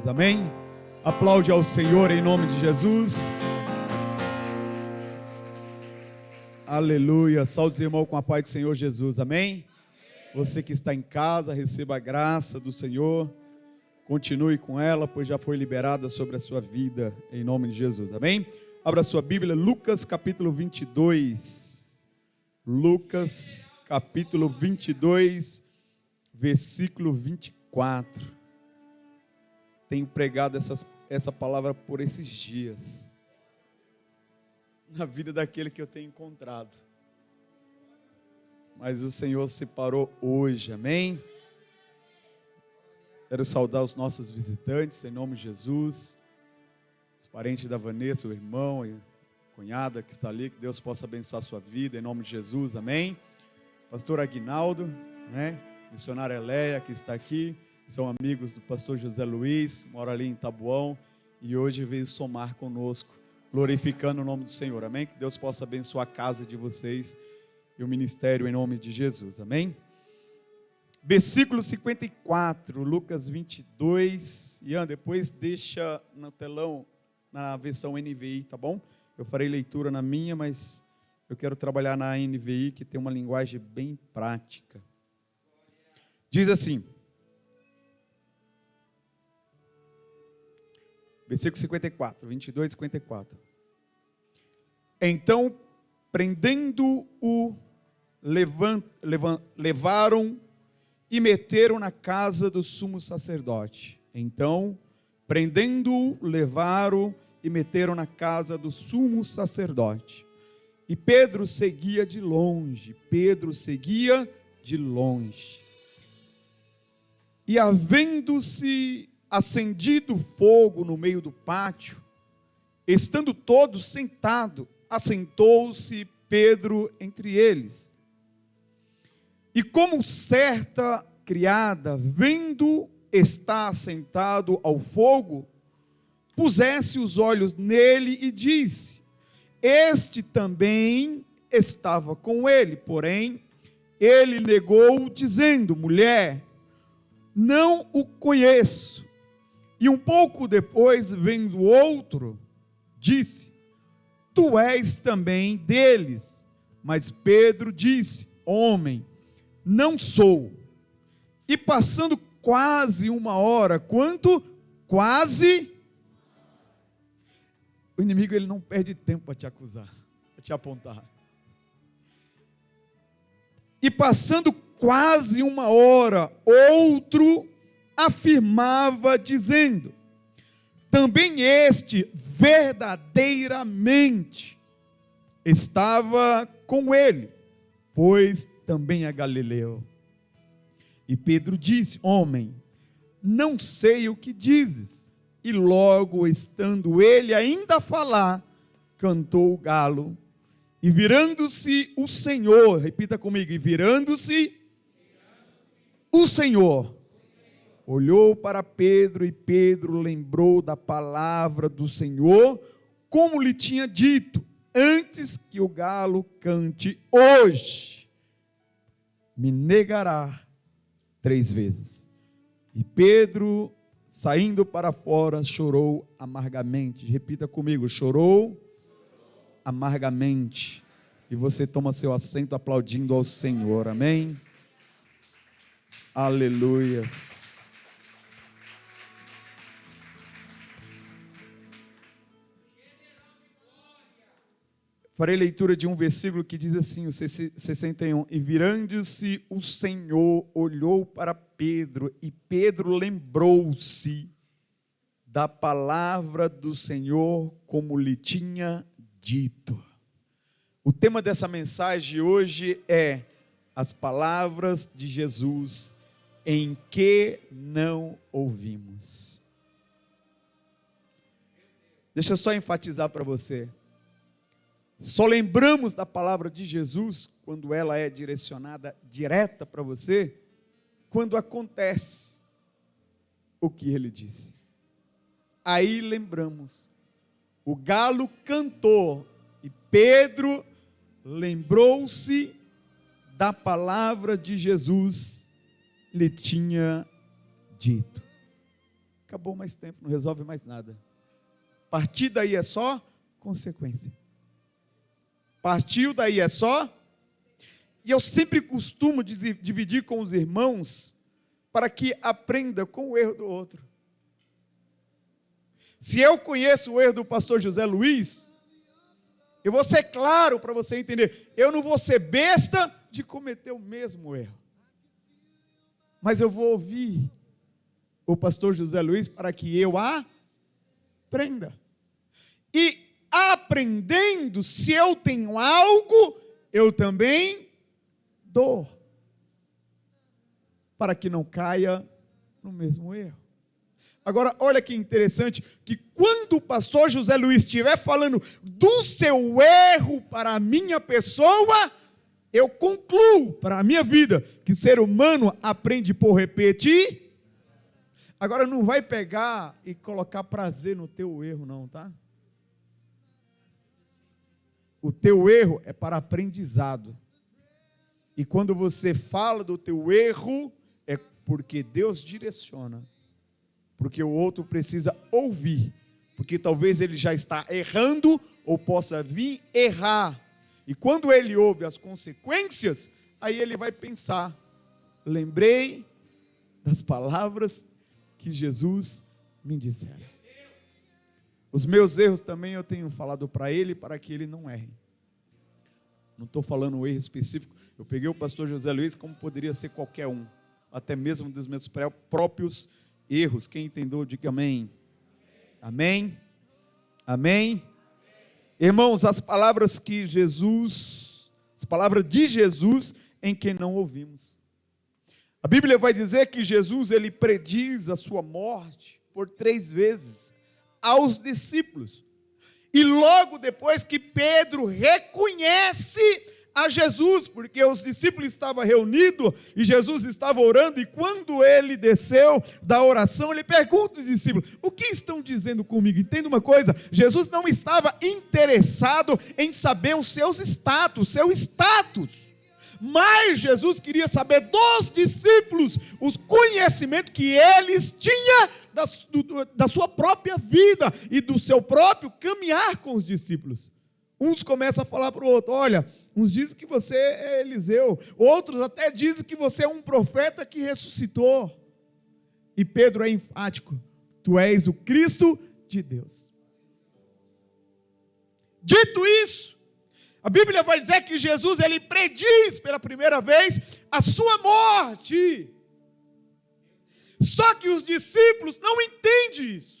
Jesus, amém? Aplaude ao Senhor em nome de Jesus. Aleluia, saúde irmão com a paz do Senhor Jesus, amém? Você que está em casa, receba a graça do Senhor, continue com ela, pois já foi liberada sobre a sua vida, em nome de Jesus, amém? Abra sua Bíblia, Lucas capítulo 22, Lucas capítulo 22, versículo 24, tenho pregado essa palavra por esses dias, na vida daquele que eu tenho encontrado, mas o Senhor separou hoje, amém? Quero saudar os nossos visitantes, em nome de Jesus, os parentes da Vanessa, o irmão e a cunhada que está ali, que Deus possa abençoar a sua vida, em nome de Jesus, amém? Pastor Aguinaldo, né? Missionária Eleia, que está aqui, são amigos do pastor José Luiz, mora ali em Taboão, e hoje veio somar conosco, glorificando o nome do Senhor, amém? Que Deus possa abençoar a casa de vocês e o ministério em nome de Jesus, amém? Versículo 54, Lucas 22, Ian, depois deixa no telão, na versão NVI, tá bom? Eu farei leitura na minha, mas eu quero trabalhar na NVI, que tem uma linguagem bem prática. Diz assim, versículo 54, 22 e 54. Então, prendendo-o, levaram e meteram na casa do sumo sacerdote. Então, prendendo-o, levaram e meteram na casa do sumo sacerdote. E Pedro seguia de longe, E havendo-se acendido fogo no meio do pátio, estando todos sentados, assentou-se Pedro entre eles. E como certa criada, vendo estar sentado ao fogo, pusesse os olhos nele e disse: este também estava com ele, porém, ele negou, dizendo: mulher, não o conheço. E um pouco depois, vendo outro, disse: tu és também deles. Mas Pedro disse: homem, não sou. E passando quase uma hora, quanto? Quase. O inimigo, ele não perde tempo para te acusar, para te apontar. E passando quase uma hora, outro afirmava, dizendo: também este verdadeiramente estava com ele, pois também é galileu. E Pedro disse: homem, não sei o que dizes. E logo, estando ele ainda a falar, cantou o galo. E virando-se o Senhor, repita comigo, e virando-se o Senhor, olhou para Pedro, e Pedro lembrou da palavra do Senhor, como lhe tinha dito: antes que o galo cante hoje, me negará 3 vezes. E Pedro, saindo para fora, chorou amargamente. Repita comigo: chorou amargamente. E você toma seu assento aplaudindo ao Senhor, amém? Aleluias. Farei leitura de um versículo que diz assim, o 61. E virando-se o Senhor, olhou para Pedro, e Pedro lembrou-se da palavra do Senhor, como lhe tinha dito. O tema dessa mensagem hoje é as palavras de Jesus em que não ouvimos. Deixa eu só enfatizar para você. Só lembramos da palavra de Jesus quando ela é direcionada direta para você, quando acontece o que ele disse. Aí lembramos. O galo cantou e Pedro lembrou-se da palavra de Jesus lhe tinha dito. acabou mais tempo, não resolve mais nada. Partir daí é só consequência. Partiu daí é só. E eu sempre costumo dividir com os irmãos para que aprenda com o erro do outro. Se eu conheço o erro do pastor José Luiz, eu vou ser claro para você entender. Eu não vou ser besta de cometer o mesmo erro. Mas eu vou ouvir o pastor José Luiz para que eu aprenda. E aprendendo, se eu tenho algo, eu também dou. Para que não caia no mesmo erro. Agora, olha que interessante, que quando o pastor José Luiz estiver falando do seu erro para a minha pessoa, eu concluo para a minha vida que ser humano aprende por repetir. Agora, não vai pegar e colocar prazer no teu erro não, tá? O teu erro é para aprendizado. E quando você fala do teu erro, é porque Deus direciona. Porque o outro precisa ouvir, porque talvez ele já está errando, ou possa vir errar, e quando ele ouve as consequências, aí ele vai pensar, lembrei das palavras que Jesus me dissera. Os meus erros também eu tenho falado para ele, para que ele não erre. Não estou falando um erro específico, eu peguei o pastor José Luiz como poderia ser qualquer um, até mesmo dos meus próprios erros. Quem entendeu, diga amém. Amém? Amém? Irmãos, as palavras de Jesus em quem não ouvimos. A Bíblia vai dizer que Jesus, ele prediz a sua morte por 3 vezes aos discípulos. E logo depois que Pedro reconhece a Jesus, porque os discípulos estavam reunidos e Jesus estava orando, e quando ele desceu da oração, ele pergunta aos discípulos: o que estão dizendo comigo? Entenda uma coisa, Jesus não estava interessado em saber os seus status, seu status, mas Jesus queria saber dos discípulos os conhecimentos que eles tinham da sua própria vida e do seu próprio caminhar com os discípulos. Uns começam a falar para o outro: olha, uns dizem que você é Eliseu, outros até dizem que você é um profeta que ressuscitou. E Pedro é enfático: tu és o Cristo de Deus. Dito isso, a Bíblia vai dizer que Jesus, ele prediz pela primeira vez a sua morte. Só que os discípulos não entendem isso.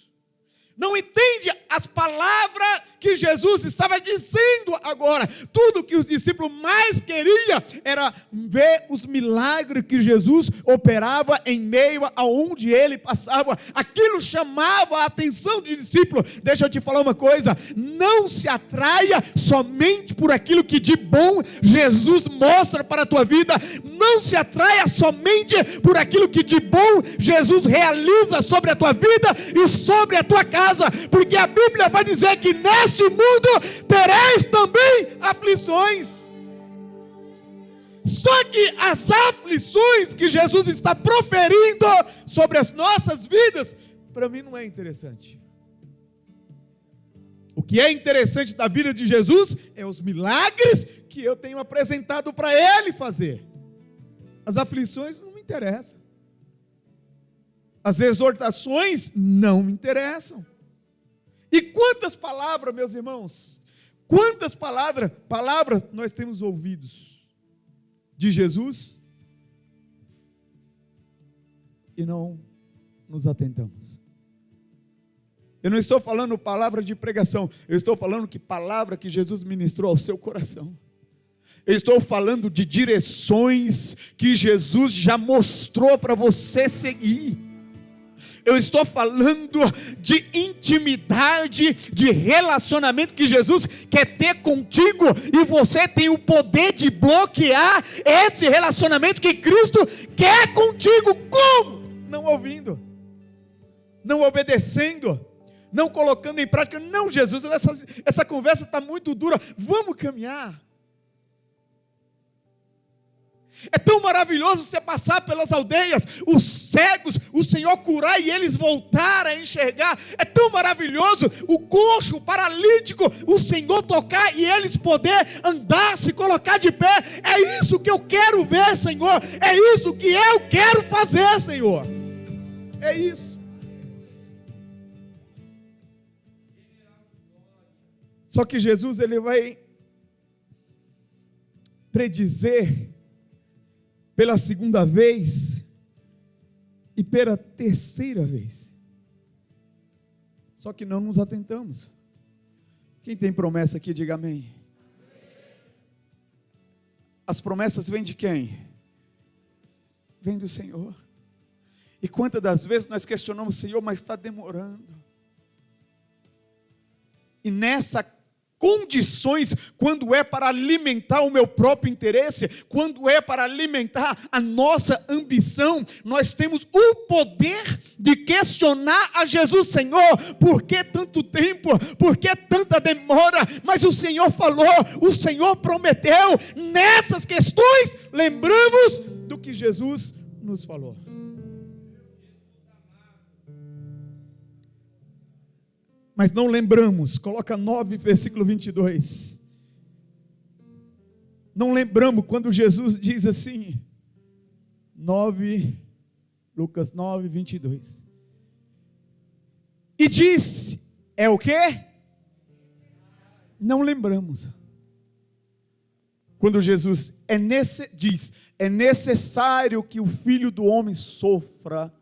Não entende as palavras que Jesus estava dizendo agora. Tudo que os discípulos mais queriam era ver os milagres que Jesus operava em meio aonde ele passava. Aquilo chamava a atenção dos discípulos. Deixa eu te falar uma coisa: não se atraia somente por aquilo que de bom Jesus mostra para a tua vida. Não se atraia somente por aquilo que de bom Jesus realiza sobre a tua vida e sobre a tua casa. Porque a Bíblia vai dizer que neste mundo tereis também aflições. Só que as aflições que Jesus está proferindo sobre as nossas vidas, para mim não é interessante. O que é interessante da vida de Jesus é os milagres que eu tenho apresentado para Ele fazer. As aflições não me interessam. As exortações não me interessam. E quantas palavras, meus irmãos, quantas palavras nós temos ouvidos de Jesus e não nos atentamos. Eu não estou falando palavra de pregação, eu estou falando que palavra que Jesus ministrou ao seu coração. Eu estou falando de direções que Jesus já mostrou para você seguir. Eu estou falando de intimidade, de relacionamento que Jesus quer ter contigo, e você tem o poder de bloquear esse relacionamento que Cristo quer contigo. Como? Não ouvindo, não obedecendo, não colocando em prática. Não, Jesus, essa conversa está muito dura, vamos caminhar. É tão maravilhoso você passar pelas aldeias, os cegos, o Senhor curar e eles voltar a enxergar. É tão maravilhoso o coxo, o paralítico, o Senhor tocar e eles poder andar, se colocar de pé. É isso que eu quero ver, Senhor. É isso que eu quero fazer, Senhor. É isso. Só que Jesus, ele vai predizer pela segunda vez e pela terceira vez. Só que não nos atentamos. Quem tem promessa aqui, diga amém. As promessas vêm de quem? Vêm do Senhor. E quantas das vezes nós questionamos o Senhor, mas está demorando. E nessa condições, quando é para alimentar o meu próprio interesse, quando é para alimentar a nossa ambição, nós temos o poder de questionar a Jesus: Senhor, por que tanto tempo? Por que tanta demora? Mas o Senhor falou, o Senhor prometeu. Nessas questões, lembramos do que Jesus nos falou. Mas não lembramos, coloca 9, versículo 22. Não lembramos quando Jesus diz assim, Lucas 9, 22. E disse, é o quê? Não lembramos. Quando Jesus diz, é necessário que o Filho do Homem sofra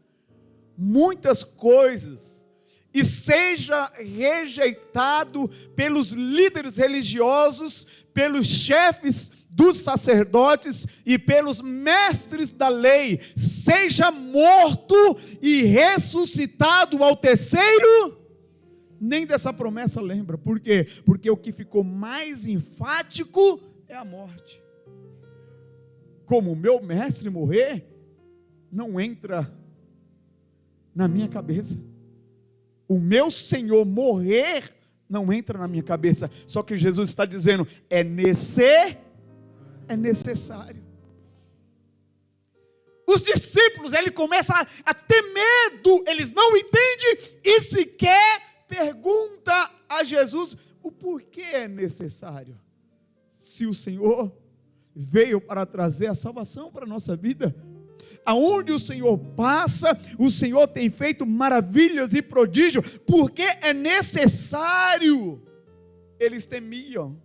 muitas coisas, e seja rejeitado pelos líderes religiosos, pelos chefes dos sacerdotes e pelos mestres da lei, seja morto e ressuscitado ao terceiro. Nem dessa promessa lembra. Por quê? Porque o que ficou mais enfático é a morte. Como o meu mestre morrer, não entra na minha cabeça. O meu Senhor morrer não entra na minha cabeça. Só que Jesus está dizendo, é necessário. Os discípulos, ele começa a ter medo, eles não entendem e sequer pergunta a Jesus o porquê é necessário. Se o Senhor veio para trazer a salvação para a nossa vida, aonde o Senhor passa, o Senhor tem feito maravilhas e prodígios, porque é necessário. Eles temiam.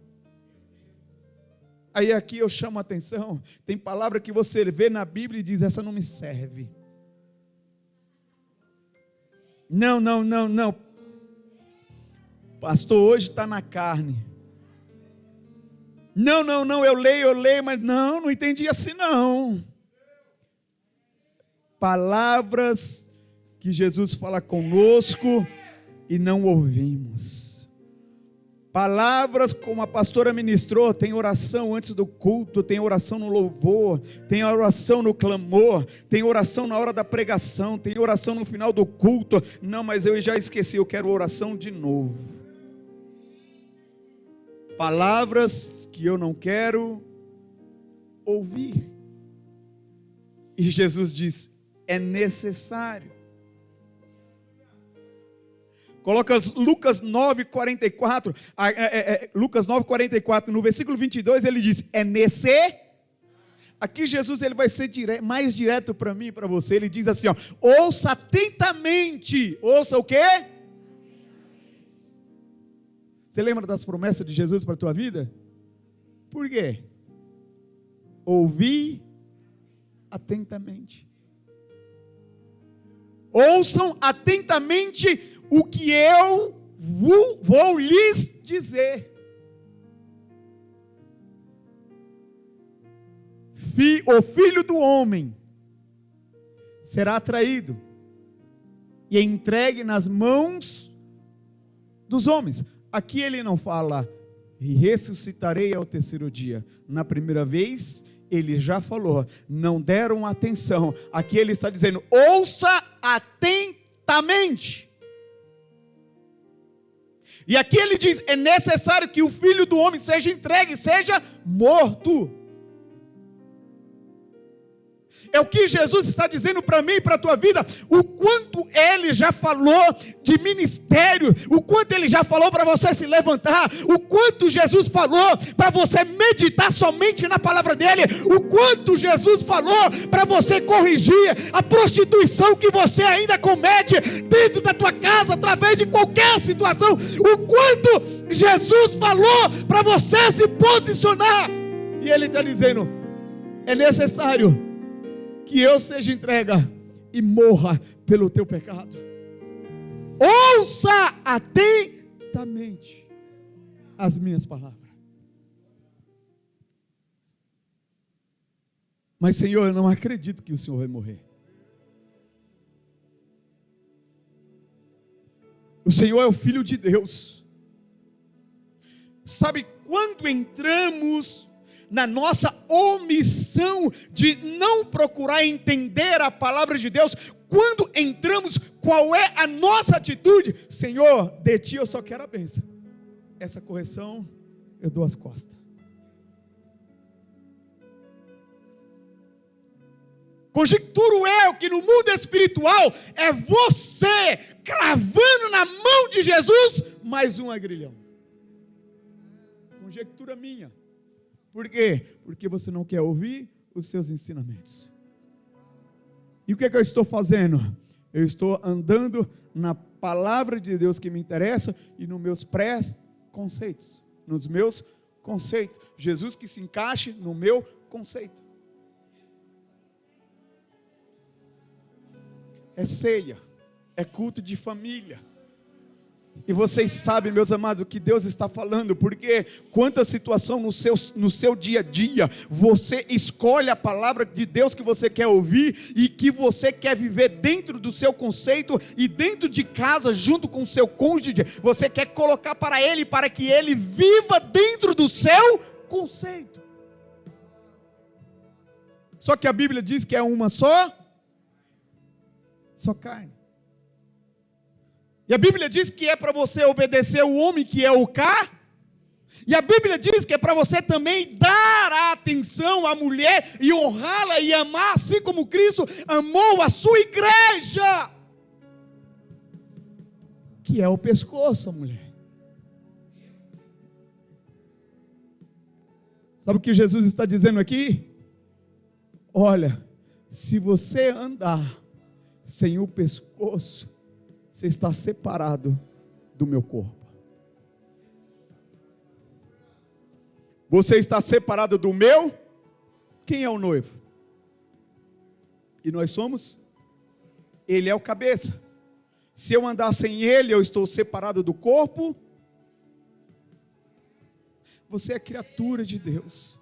Aí aqui eu chamo a atenção, tem palavra que você vê na Bíblia e diz, essa não me serve. Não. Pastor, hoje está na carne. Não, eu leio, mas não entendi assim não. Palavras que Jesus fala conosco e não ouvimos. Palavras como a pastora ministrou, tem oração antes do culto, tem oração no louvor, tem oração no clamor, tem oração na hora da pregação, tem oração no final do culto. Não, mas eu já esqueci, eu quero oração de novo. Palavras que eu não quero ouvir. E Jesus diz, é necessário. Coloca Lucas 9:44. Lucas 9:44, no versículo 22 ele diz, é necessário. Aqui Jesus ele vai ser mais direto para mim e para você. Ele diz assim, ó, ouça atentamente. Ouça o quê? Você lembra das promessas de Jesus para a tua vida? Por quê? Ouvi atentamente. Ouçam atentamente o que eu vou lhes dizer. O Filho do Homem será traído e entregue nas mãos dos homens. Aqui ele não fala, e ressuscitarei ao terceiro dia. Na primeira vez, ele já falou, não deram atenção. Aqui ele está dizendo, ouça atentamente. E aqui ele diz, é necessário que o Filho do Homem seja entregue, seja morto. É o que Jesus está dizendo para mim e para a tua vida. O quanto Ele já falou de ministério. O quanto Ele já falou para você se levantar. O quanto Jesus falou para você meditar somente na palavra dEle. O quanto Jesus falou para você corrigir a prostituição que você ainda comete dentro da tua casa, através de qualquer situação. O quanto Jesus falou para você se posicionar. E Ele está dizendo: é necessário que eu seja entregue e morra pelo teu pecado. Ouça atentamente as minhas palavras. Mas, Senhor, eu não acredito que o Senhor vai morrer. O Senhor é o Filho de Deus. Sabe, quando entramos na nossa omissão de não procurar entender a palavra de Deus, quando entramos, qual é a nossa atitude? Senhor, de ti eu só quero a bênção. Essa correção eu dou as costas. Conjecturo eu que no mundo espiritual é você cravando na mão de Jesus mais um agrilhão. Conjectura minha. Por quê? Porque você não quer ouvir os seus ensinamentos. E o que é que eu estou fazendo? Eu estou andando na palavra de Deus que me interessa e nos meus pré-conceitos. Nos meus conceitos. Jesus que se encaixe no meu conceito. É ceia, é culto de família. E vocês sabem, meus amados, o que Deus está falando, porque quanta situação no seu dia a dia, você escolhe a palavra de Deus que você quer ouvir e que você quer viver dentro do seu conceito e dentro de casa, junto com o seu cônjuge, você quer colocar para ele, para que ele viva dentro do seu conceito. Só que a Bíblia diz que é uma só carne. E a Bíblia diz que é para você obedecer o homem que é o cá. E a Bíblia diz que é para você também dar a atenção à mulher e honrá-la e amar, assim como Cristo amou a sua igreja, que é o pescoço, a mulher. Sabe o que Jesus está dizendo aqui? Olha, se você andar sem o pescoço, você está separado do meu corpo. Você está separado do meu? Quem é o noivo? E nós somos? Ele é o cabeça. Se eu andar sem ele, eu estou separado do corpo. Você é criatura de Deus.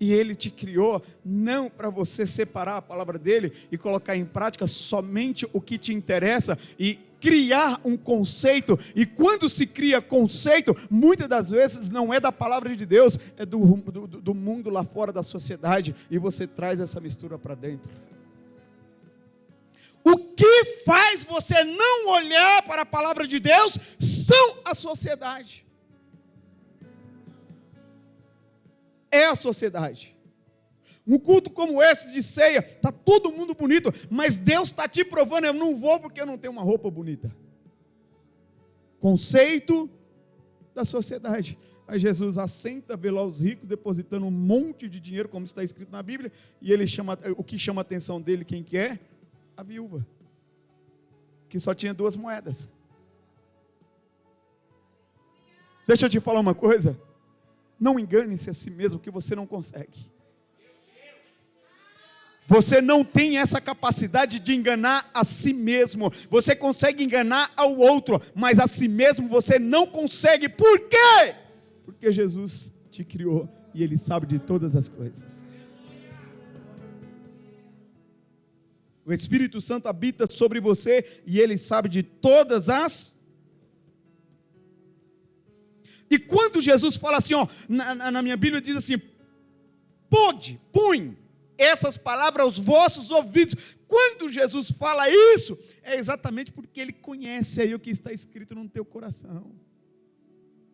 E Ele te criou não para você separar a palavra dEle e colocar em prática somente o que te interessa e criar um conceito. E quando se cria conceito, muitas das vezes não é da palavra de Deus, é do mundo lá fora, da sociedade, e você traz essa mistura para dentro. O que faz você não olhar para a palavra de Deus são a sociedade. É a sociedade. Um culto como esse de ceia, está todo mundo bonito, mas Deus está te provando: eu não vou porque eu não tenho uma roupa bonita. Conceito da sociedade. Aí Jesus assenta, vê lá os ricos depositando um monte de dinheiro, como está escrito na Bíblia, e ele o que chama a atenção dele, quem que é? A viúva, que só tinha 2 moedas. Deixa eu te falar uma coisa. Não engane-se a si mesmo, que você não consegue. Você não tem essa capacidade de enganar a si mesmo. Você consegue enganar ao outro, mas a si mesmo você não consegue. Por quê? Porque Jesus te criou e Ele sabe de todas as coisas. O Espírito Santo habita sobre você e Ele sabe de todas as. E quando Jesus fala assim, na minha Bíblia diz assim: põe essas palavras aos vossos ouvidos. Quando Jesus fala isso, é exatamente porque Ele conhece aí o que está escrito no teu coração.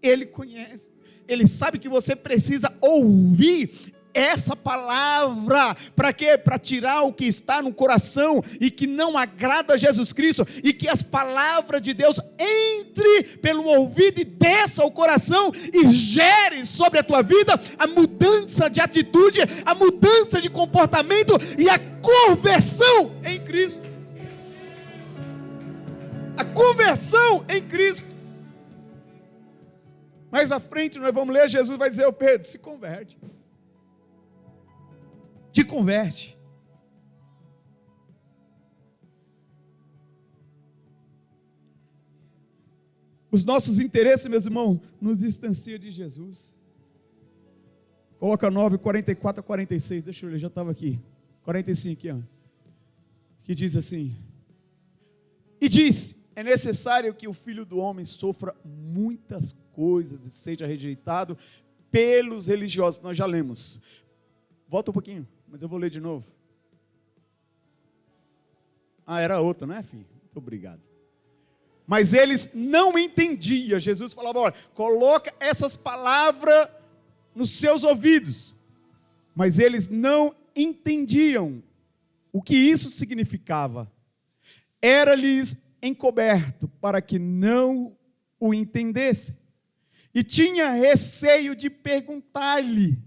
Ele conhece, Ele sabe que você precisa ouvir essa palavra. Para quê? Para tirar o que está no coração e que não agrada a Jesus Cristo, e que as palavras de Deus entre pelo ouvido e desça ao coração e gere sobre a tua vida a mudança de atitude, a mudança de comportamento e a conversão em Cristo. A conversão em Cristo. Mais à frente nós vamos ler, Jesus vai dizer ao Pedro: se converte. Te converte. Os nossos interesses, meus irmãos, nos distanciam de Jesus. Coloca 9, 44 a 46, deixa eu ler, já estava aqui. 45 aqui, ó. Que diz assim: e disse: é necessário que o Filho do Homem sofra muitas coisas e seja rejeitado pelos religiosos. Nós já lemos. Volta um pouquinho, mas eu vou ler de novo. Era outra, não é, filho? Muito obrigado. Mas eles não entendiam. Jesus falava: olha, coloca essas palavras nos seus ouvidos. Mas eles não entendiam o que isso significava. Era-lhes encoberto para que não o entendessem. E tinha receio de perguntar-lhe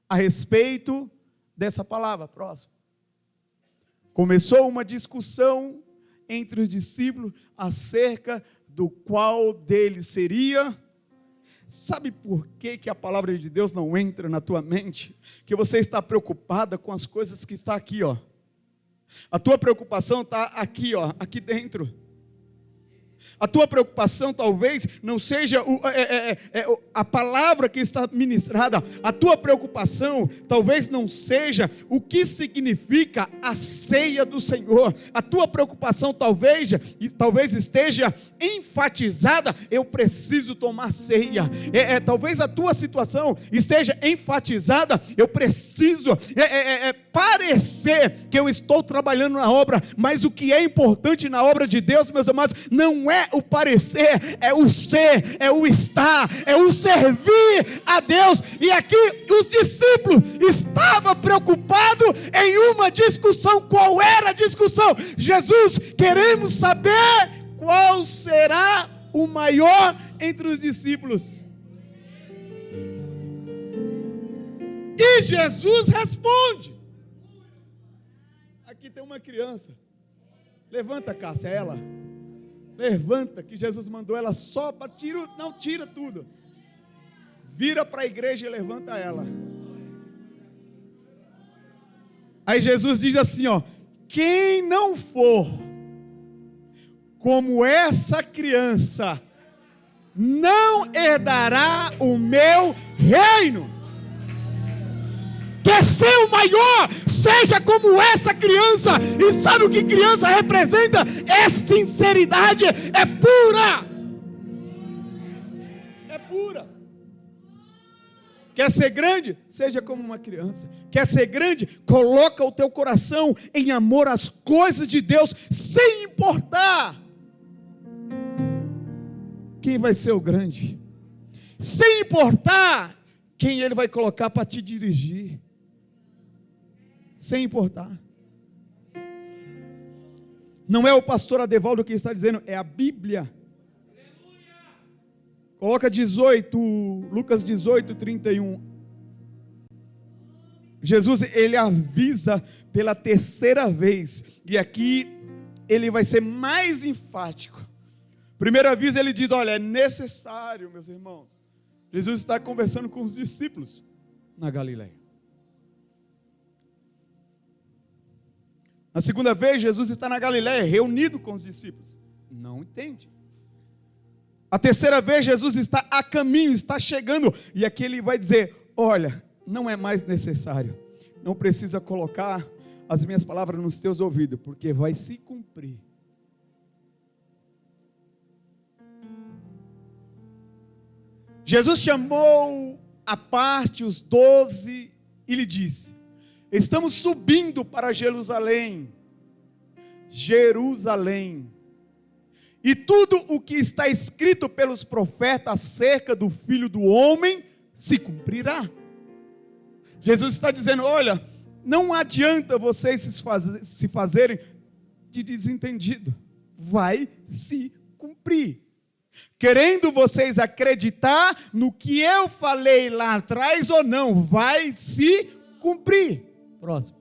a respeito dessa palavra. Próximo. Começou uma discussão entre os discípulos acerca do qual deles seria. Sabe por que a palavra de Deus não entra na tua mente? Que você está preocupada com as coisas que está aqui, ó. A tua preocupação está aqui, ó, aqui dentro. A tua preocupação talvez não seja a palavra que está ministrada. A tua preocupação talvez não seja o que significa a ceia do Senhor. A tua preocupação talvez esteja enfatizada: eu preciso tomar ceia. Talvez a tua situação esteja enfatizada: eu preciso parecer que eu estou trabalhando na obra. Mas o que é importante na obra de Deus, meus amados, não é o parecer, é o ser, é o estar, é o servir a Deus. E aqui os discípulos estavam preocupados em uma discussão. Qual era a discussão? Jesus, queremos saber qual será o maior entre os discípulos. E Jesus responde. Aqui tem uma criança. Levanta, Cássia, ela. Levanta, que Jesus mandou ela só para tira tudo. Vira para a igreja e levanta ela. Aí Jesus diz assim, ó: quem não for como essa criança, não herdará o meu reino. Quer ser o maior? Seja como essa criança. E sabe o que criança representa? É sinceridade, é pura. É pura. Quer ser grande? Seja como uma criança. Quer ser grande? Coloca o teu coração em amor às coisas de Deus, sem importar quem vai ser o grande, sem importar quem Ele vai colocar para te dirigir. Sem importar. Não é o pastor Adevaldo que está dizendo, é a Bíblia. Coloca 18, Lucas 18, 31. Jesus, ele avisa pela terceira vez. E aqui ele vai ser mais enfático. Primeiro aviso, ele diz, olha, é necessário, meus irmãos. Jesus está conversando com os discípulos na Galileia. Na segunda vez, Jesus está na Galileia, reunido com os discípulos. Não entende. A terceira vez, Jesus está a caminho, está chegando. E aqui ele vai dizer, olha, não é mais necessário. Não precisa colocar as minhas palavras nos teus ouvidos, porque vai se cumprir. Jesus chamou à parte os 12 e lhe disse, estamos subindo para Jerusalém, e tudo o que está escrito pelos profetas acerca do Filho do Homem se cumprirá. Jesus está dizendo: olha, não adianta vocês se fazerem de desentendido, vai se cumprir. Querendo vocês acreditar no que eu falei lá atrás ou não, vai se cumprir. Próximo.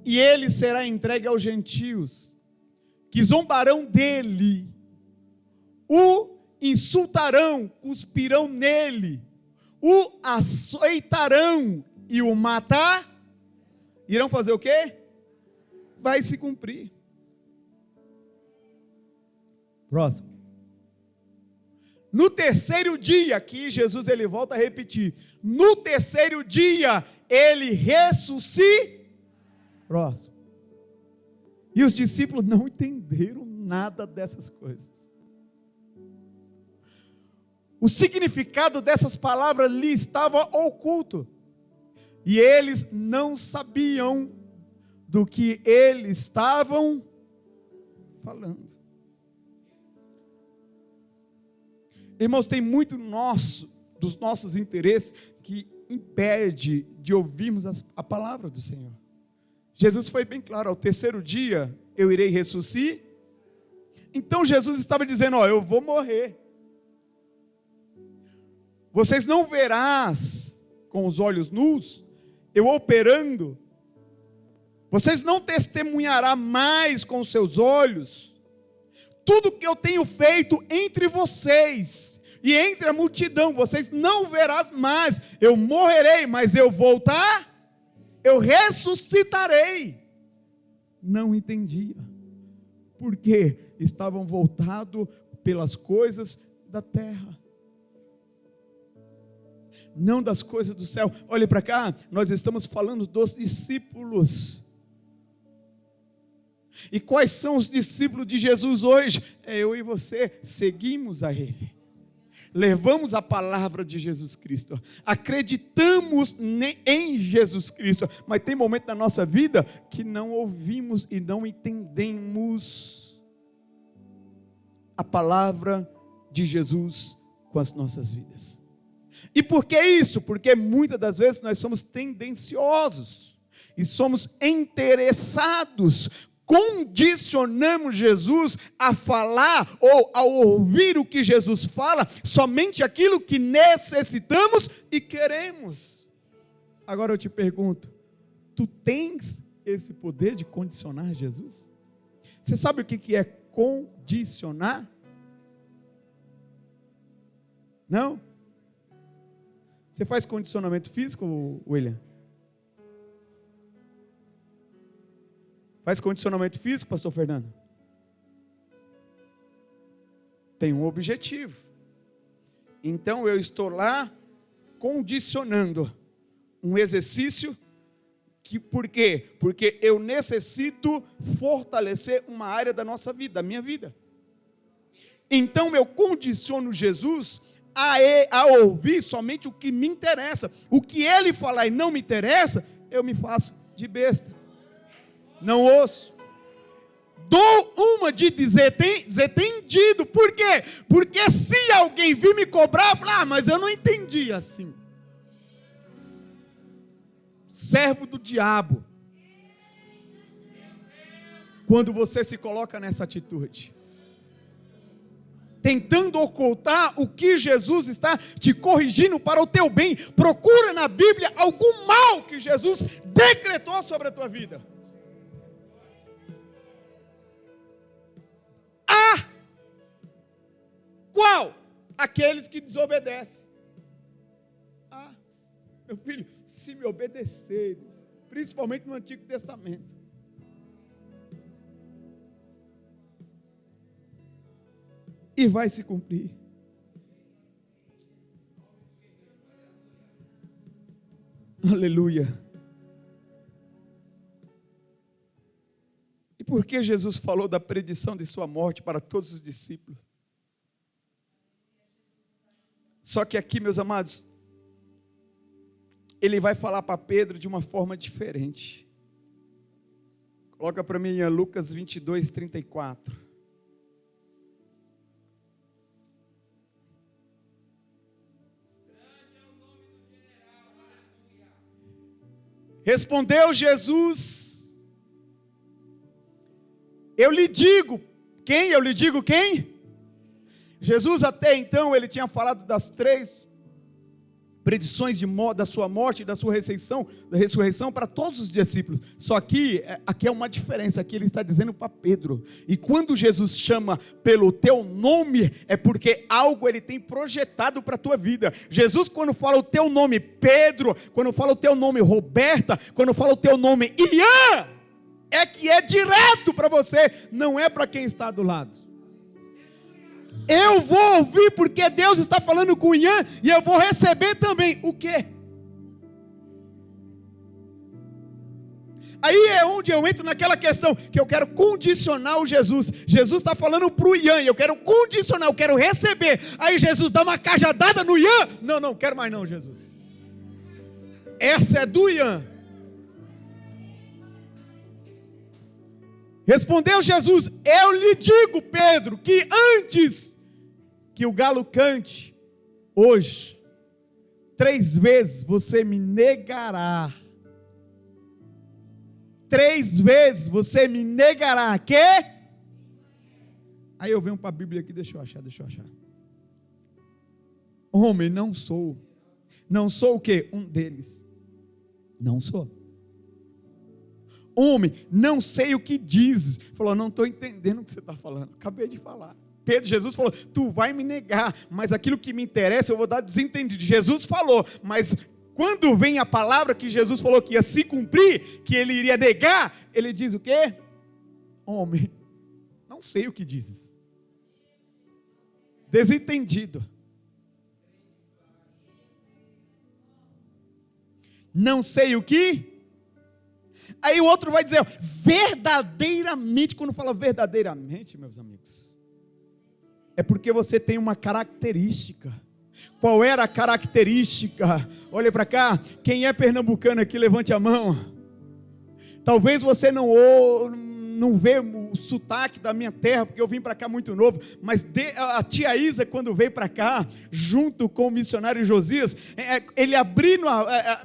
E ele será entregue aos gentios, que zombarão dele, o insultarão, cuspirão nele, o açoitarão e o matar. Irão fazer o quê? Vai se cumprir. Próximo. No terceiro dia, aqui Jesus ele volta a repetir, no terceiro dia ele ressuscita. Próximo. E os discípulos não entenderam nada dessas coisas. O significado dessas palavras lhe estava oculto. E eles não sabiam do que eles estavam falando. Irmãos, tem muito dos nossos interesses que impede de ouvirmos a palavra do Senhor. Jesus foi bem claro: ao terceiro dia eu irei ressuscitar. Então Jesus estava dizendo: eu vou morrer. Vocês não verás com os olhos nus eu operando. Vocês não testemunhará mais com os seus olhos tudo que eu tenho feito entre vocês e entre a multidão. Vocês não verás mais. Eu morrerei, mas eu voltar, eu ressuscitarei. Não entendia, porque estavam voltados pelas coisas da terra, não das coisas do céu. Olhe para cá, nós estamos falando dos discípulos. E quais são os discípulos de Jesus hoje? É eu e você, seguimos a Ele, levamos a palavra de Jesus Cristo, acreditamos em Jesus Cristo, mas tem momento na nossa vida que não ouvimos e não entendemos a palavra de Jesus com as nossas vidas. E por que isso? Porque muitas das vezes nós somos tendenciosos e somos interessados, condicionamos Jesus a falar ou a ouvir o que Jesus fala, somente aquilo que necessitamos e queremos. Agora eu te pergunto, tu tens esse poder de condicionar Jesus? Você sabe o que é condicionar? Não? Você faz condicionamento físico, William? Faz condicionamento físico, pastor Fernando? Tem um objetivo. Então eu estou lá condicionando um exercício que, por quê? Porque eu necessito fortalecer uma área da nossa vida, da minha vida. Então eu condiciono Jesus a ouvir somente o que me interessa. O que ele falar e não me interessa, eu me faço de besta. Não ouço. Dou uma de dizer entendido. Por quê? Porque se alguém vir me cobrar, eu falo, mas eu não entendi assim. Servo do diabo. Quando você se coloca nessa atitude, tentando ocultar o que Jesus está te corrigindo para o teu bem, procura na Bíblia algum mal que Jesus decretou sobre a tua vida. Qual? Aqueles que desobedecem. Meu filho, se me obedeceres, principalmente no Antigo Testamento, e vai se cumprir. Aleluia. E por que Jesus falou da predição de sua morte para todos os discípulos? Só que aqui, meus amados, ele vai falar para Pedro de uma forma diferente. Coloca para mim Lucas 22, 34. Respondeu Jesus: eu lhe digo. Quem? Eu lhe digo quem? Jesus até então, ele tinha falado das 3 predições da sua morte e da sua ressurreição para todos os discípulos. Só que aqui é uma diferença, aqui ele está dizendo para Pedro. E quando Jesus chama pelo teu nome, é porque algo ele tem projetado para a tua vida. Jesus, quando fala o teu nome Pedro, quando fala o teu nome Roberta, quando fala o teu nome Ian, é que é direto para você, não é para quem está do lado. Eu vou ouvir porque Deus está falando com o Ian e eu vou receber também. O quê? Aí é onde eu entro naquela questão que eu quero condicionar o Jesus. Jesus está falando para o Ian, eu quero condicionar, eu quero receber. Aí Jesus dá uma cajadada no Ian. Não quero mais não, Jesus. Essa é do Ian. Respondeu Jesus: eu lhe digo, Pedro, que antes que o galo cante, hoje, 3 vezes você me negará. 3 vezes você me negará. Quê? Aí eu venho para a Bíblia aqui, deixa eu achar. Homem, não sou o quê? Um deles. Não sou. Homem, não sei o que dizes. Falou, não estou entendendo o que você está falando. Acabei de falar. Jesus falou, tu vai me negar, mas aquilo que me interessa eu vou dar desentendido. Jesus falou, mas quando vem a palavra que Jesus falou que ia se cumprir, que ele iria negar, ele diz o quê? Homem, não sei o que dizes. Desentendido. Não sei o que. Aí o outro vai dizer, verdadeiramente. Quando fala verdadeiramente, meus amigos, é porque você tem uma característica. Qual era a característica? Olha para cá, quem é pernambucano aqui, levante a mão. Talvez você não vê o sotaque da minha terra, porque eu vim para cá muito novo, mas a tia Isa, quando veio para cá, junto com o missionário Josias, ele abrindo,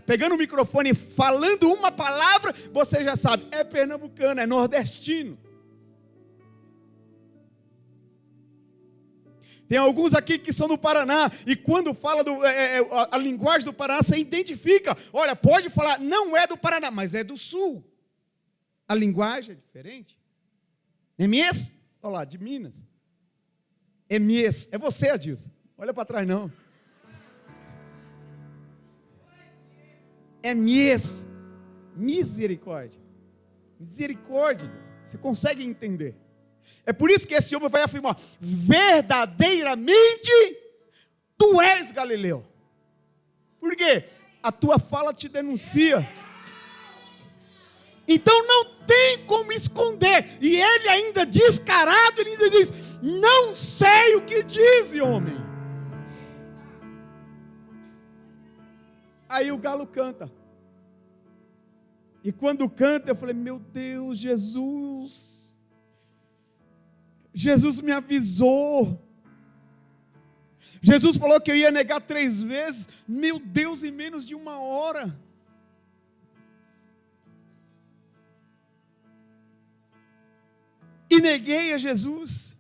pegando o microfone e falando uma palavra, você já sabe, é pernambucano, é nordestino. Tem alguns aqui que são do Paraná, e quando fala a linguagem do Paraná, você identifica, olha, pode falar, não é do Paraná, mas é do Sul. A linguagem é diferente. É Mies? Olha lá, de Minas. É Mies. É você, Adilson. Olha para trás, não. É Mies. Misericórdia. Misericórdia, Deus. Você consegue entender. É por isso que esse homem vai afirmar, verdadeiramente, tu és Galileu. Por quê? A tua fala te denuncia. Então não tem como esconder. E ele ainda descarado, ele ainda diz, não sei o que diz, homem. Aí o galo canta. E quando canta, eu falei, meu Deus, Jesus me avisou. Jesus falou que eu ia negar 3 vezes. Meu Deus, em menos de 1 hora. E neguei a Jesus.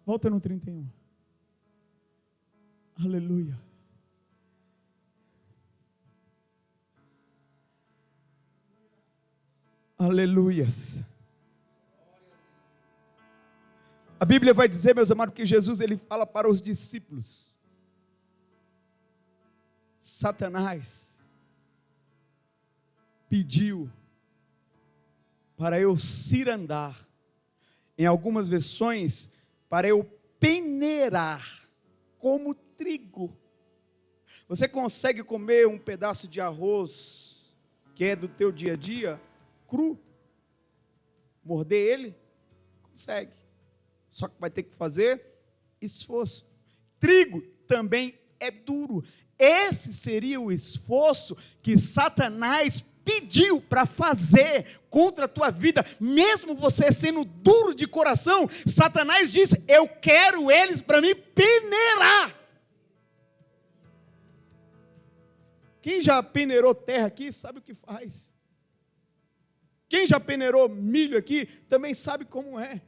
Volta no 31. Aleluia. Aleluias. A Bíblia vai dizer, meus amados, que Jesus ele fala para os discípulos. Satanás pediu para eu cirandar. Em algumas versões, para eu peneirar como trigo. Você consegue comer um pedaço de arroz que é do teu dia a dia? Cru, morder ele, consegue, só que vai ter que fazer esforço. Trigo também é duro. Esse seria o esforço que Satanás pediu para fazer contra a tua vida, mesmo você sendo duro de coração. Satanás disse, eu quero eles para me peneirar. Quem já peneirou terra aqui sabe o que faz. Quem já peneirou milho aqui também sabe como é.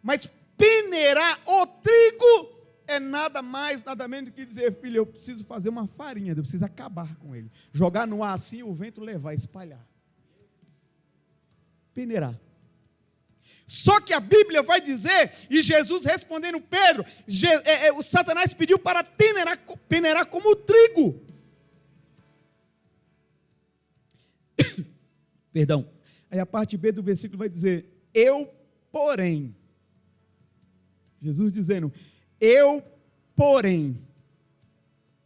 Mas peneirar o trigo é nada mais, nada menos do que dizer: filho, eu preciso fazer uma farinha, eu preciso acabar com ele. Jogar no ar assim, o vento levar, espalhar. Peneirar. Só que a Bíblia vai dizer, e Jesus respondendo Pedro, o Satanás pediu para peneirar como trigo. Perdão. Aí a parte B do versículo vai dizer: eu, porém. Jesus dizendo: eu, porém,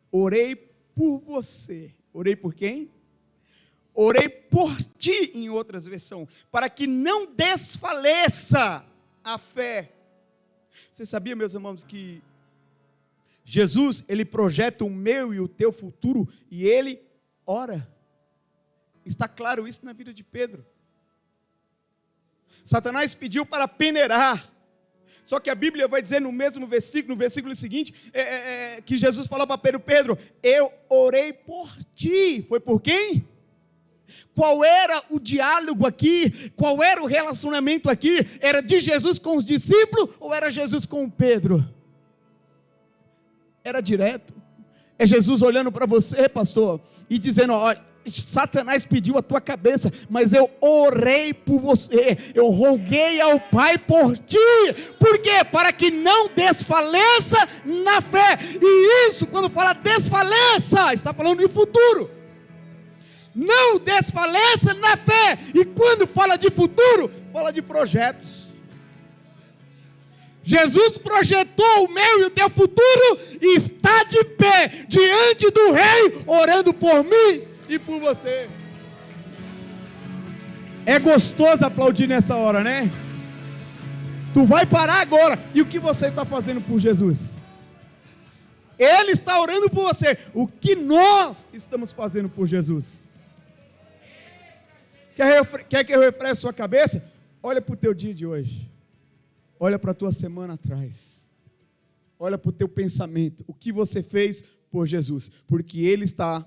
orei por você. Orei por quem? Orei por ti, em outras versões, para que não desfaleça a fé. Você sabia, meus irmãos, que Jesus, ele projeta o meu e o teu futuro, e ele ora. Está claro isso na vida de Pedro. Satanás pediu para peneirar. Só que a Bíblia vai dizer no mesmo versículo, no versículo seguinte, que Jesus falou para Pedro: Pedro, eu orei por ti. Foi por quem? Qual era o diálogo aqui? Qual era o relacionamento aqui? Era de Jesus com os discípulos ou era Jesus com Pedro? Era direto. É Jesus olhando para você, pastor, e dizendo: olha, Satanás pediu a tua cabeça, mas eu orei por você, eu roguei ao Pai por ti. Por quê? Para que não desfaleça na fé. E isso, quando fala desfaleça, está falando de futuro. Não desfaleça na fé. E quando fala de futuro, fala de projetos. Jesus projetou o meu e o teu futuro e está de pé diante do Rei, orando por mim e por você. É gostoso aplaudir nessa hora, né? Tu vai parar agora. E o que você está fazendo por Jesus? Ele está orando por você. O que nós estamos fazendo por Jesus? Quer que eu refresque sua cabeça? Olha para o teu dia de hoje. Olha para a tua semana atrás. Olha para o teu pensamento. O que você fez por Jesus? Porque Ele está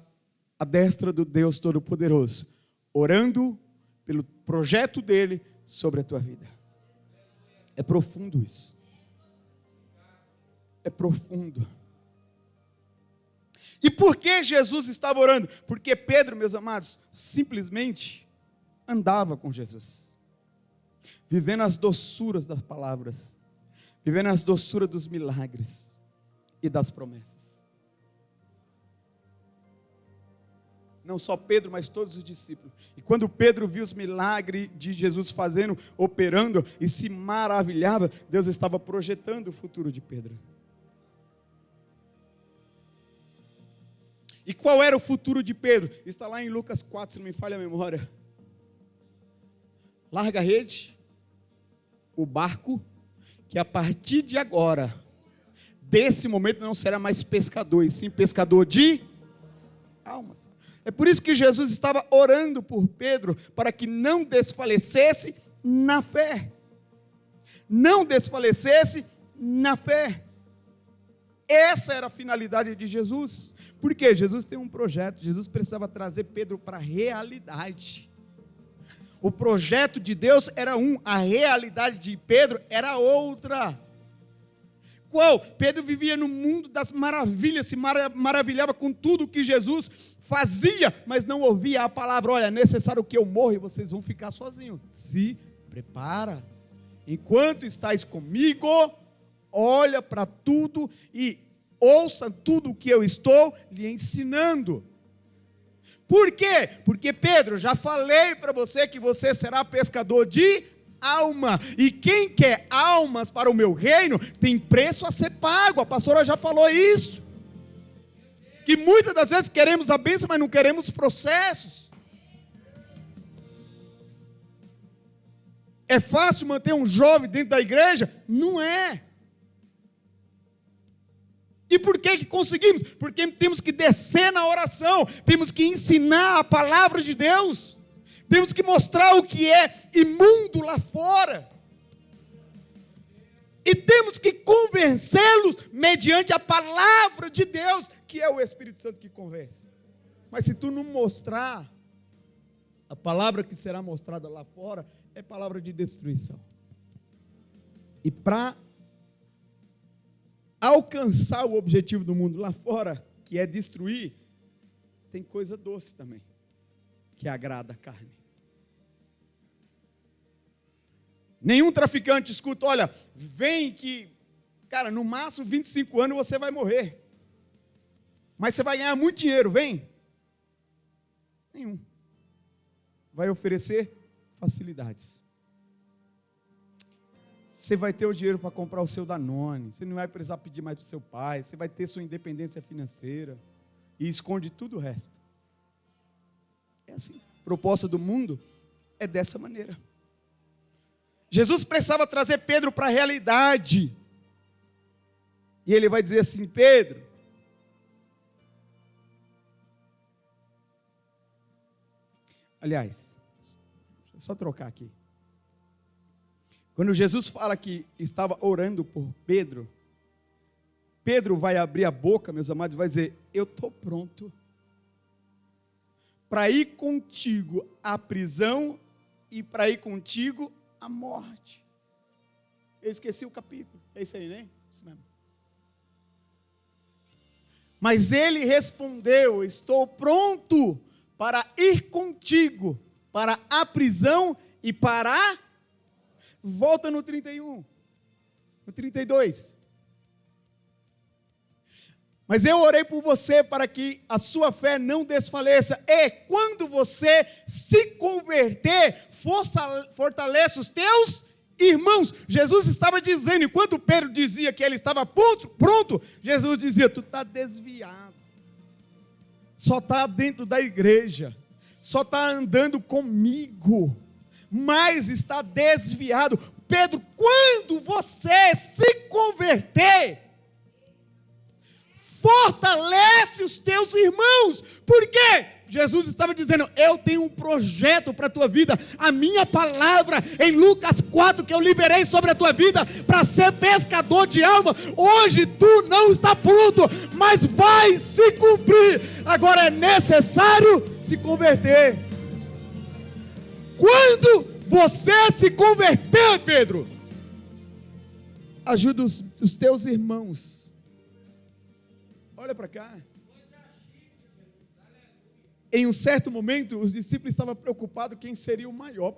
à destra do Deus Todo-Poderoso, orando pelo projeto dEle sobre a tua vida. É profundo isso. É profundo. E por que Jesus estava orando? Porque Pedro, meus amados, simplesmente andava com Jesus, vivendo as doçuras das palavras, vivendo as doçuras dos milagres e das promessas. Não só Pedro, mas todos os discípulos. E quando Pedro viu os milagres de Jesus fazendo, operando, e se maravilhava, Deus estava projetando o futuro de Pedro. E qual era o futuro de Pedro? Está lá em Lucas 4, se não me falha a memória. Larga a rede, o barco, que a partir de agora, desse momento não será mais pescador, e sim pescador de almas. É por isso que Jesus estava orando por Pedro, para que não desfalecesse na fé. Não desfalecesse na fé. Essa era a finalidade de Jesus. Porque Jesus tem um projeto. Jesus precisava trazer Pedro para a realidade. O projeto de Deus era um, a realidade de Pedro era outra. Qual? Pedro vivia no mundo das maravilhas, se maravilhava com tudo que Jesus fazia, mas não ouvia a palavra: olha, é necessário que eu morra e vocês vão ficar sozinhos. Se prepara. Enquanto estáis comigo, olha para tudo e ouça tudo o que eu estou lhe ensinando. Por quê? Porque, Pedro, já falei para você que você será pescador de alma. E quem quer almas para o meu reino tem preço a ser pago. A pastora já falou isso. Que muitas das vezes queremos a bênção, mas não queremos processos. É fácil manter um jovem dentro da igreja? Não é. E por que conseguimos? Porque temos que descer na oração, temos que ensinar a palavra de Deus, temos que mostrar o que é imundo lá fora, e temos que convencê-los mediante a palavra de Deus, que é o Espírito Santo que convence. Mas se tu não mostrar, a palavra que será mostrada lá fora é palavra de destruição. E para alcançar o objetivo do mundo lá fora, que é destruir, tem coisa doce também, que agrada a carne. Nenhum traficante escuta, olha, vem que, cara, no máximo 25 anos você vai morrer. Mas você vai ganhar muito dinheiro, vem. Nenhum. Vai oferecer facilidades. Você vai ter o dinheiro para comprar o seu Danone, você não vai precisar pedir mais para o seu pai, você vai ter sua independência financeira e esconde tudo o resto. É assim. A proposta do mundo é dessa maneira. Jesus precisava trazer Pedro para a realidade. E ele vai dizer assim: Pedro, aliás, deixa eu só trocar aqui. Quando Jesus fala que estava orando por Pedro, Pedro vai abrir a boca, meus amados, e vai dizer: eu estou pronto para ir contigo à prisão e para ir contigo à morte. Eu esqueci o capítulo, é isso aí, né? Isso mesmo. Mas ele respondeu: estou pronto para ir contigo para a prisão e para... Volta no 31, no 32. Mas eu orei por você para que a sua fé não desfaleça. E quando você se converter, fortaleça os teus irmãos. Jesus estava dizendo, enquanto Pedro dizia que ele estava pronto, Jesus dizia: tu está desviado. Só está dentro da igreja. Só está andando comigo. Mas está desviado. Pedro, quando você se converter, fortalece os teus irmãos. Por quê? Jesus estava dizendo: eu tenho um projeto para a tua vida. A minha palavra em Lucas 4 que eu liberei sobre a tua vida para ser pescador de alma, hoje tu não está pronto, mas vai se cumprir. Agora é necessário se converter. Quando você se converter, Pedro, ajuda os teus irmãos. Olha para cá. Em um certo momento, os discípulos estavam preocupados quem seria o maior.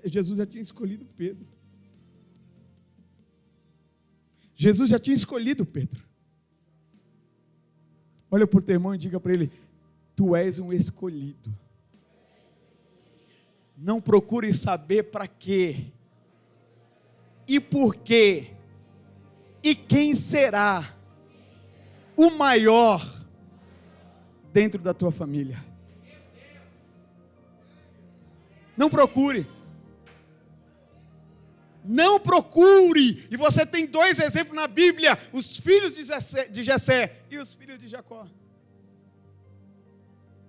Jesus já tinha escolhido Pedro. Jesus já tinha escolhido Pedro. Olha para o teu irmão e diga para ele: tu és um escolhido. Não procure saber para quê, e por quê, e quem será o maior dentro da tua família. Não procure. Não procure. E você tem dois exemplos na Bíblia: os filhos de Jessé e os filhos de Jacó.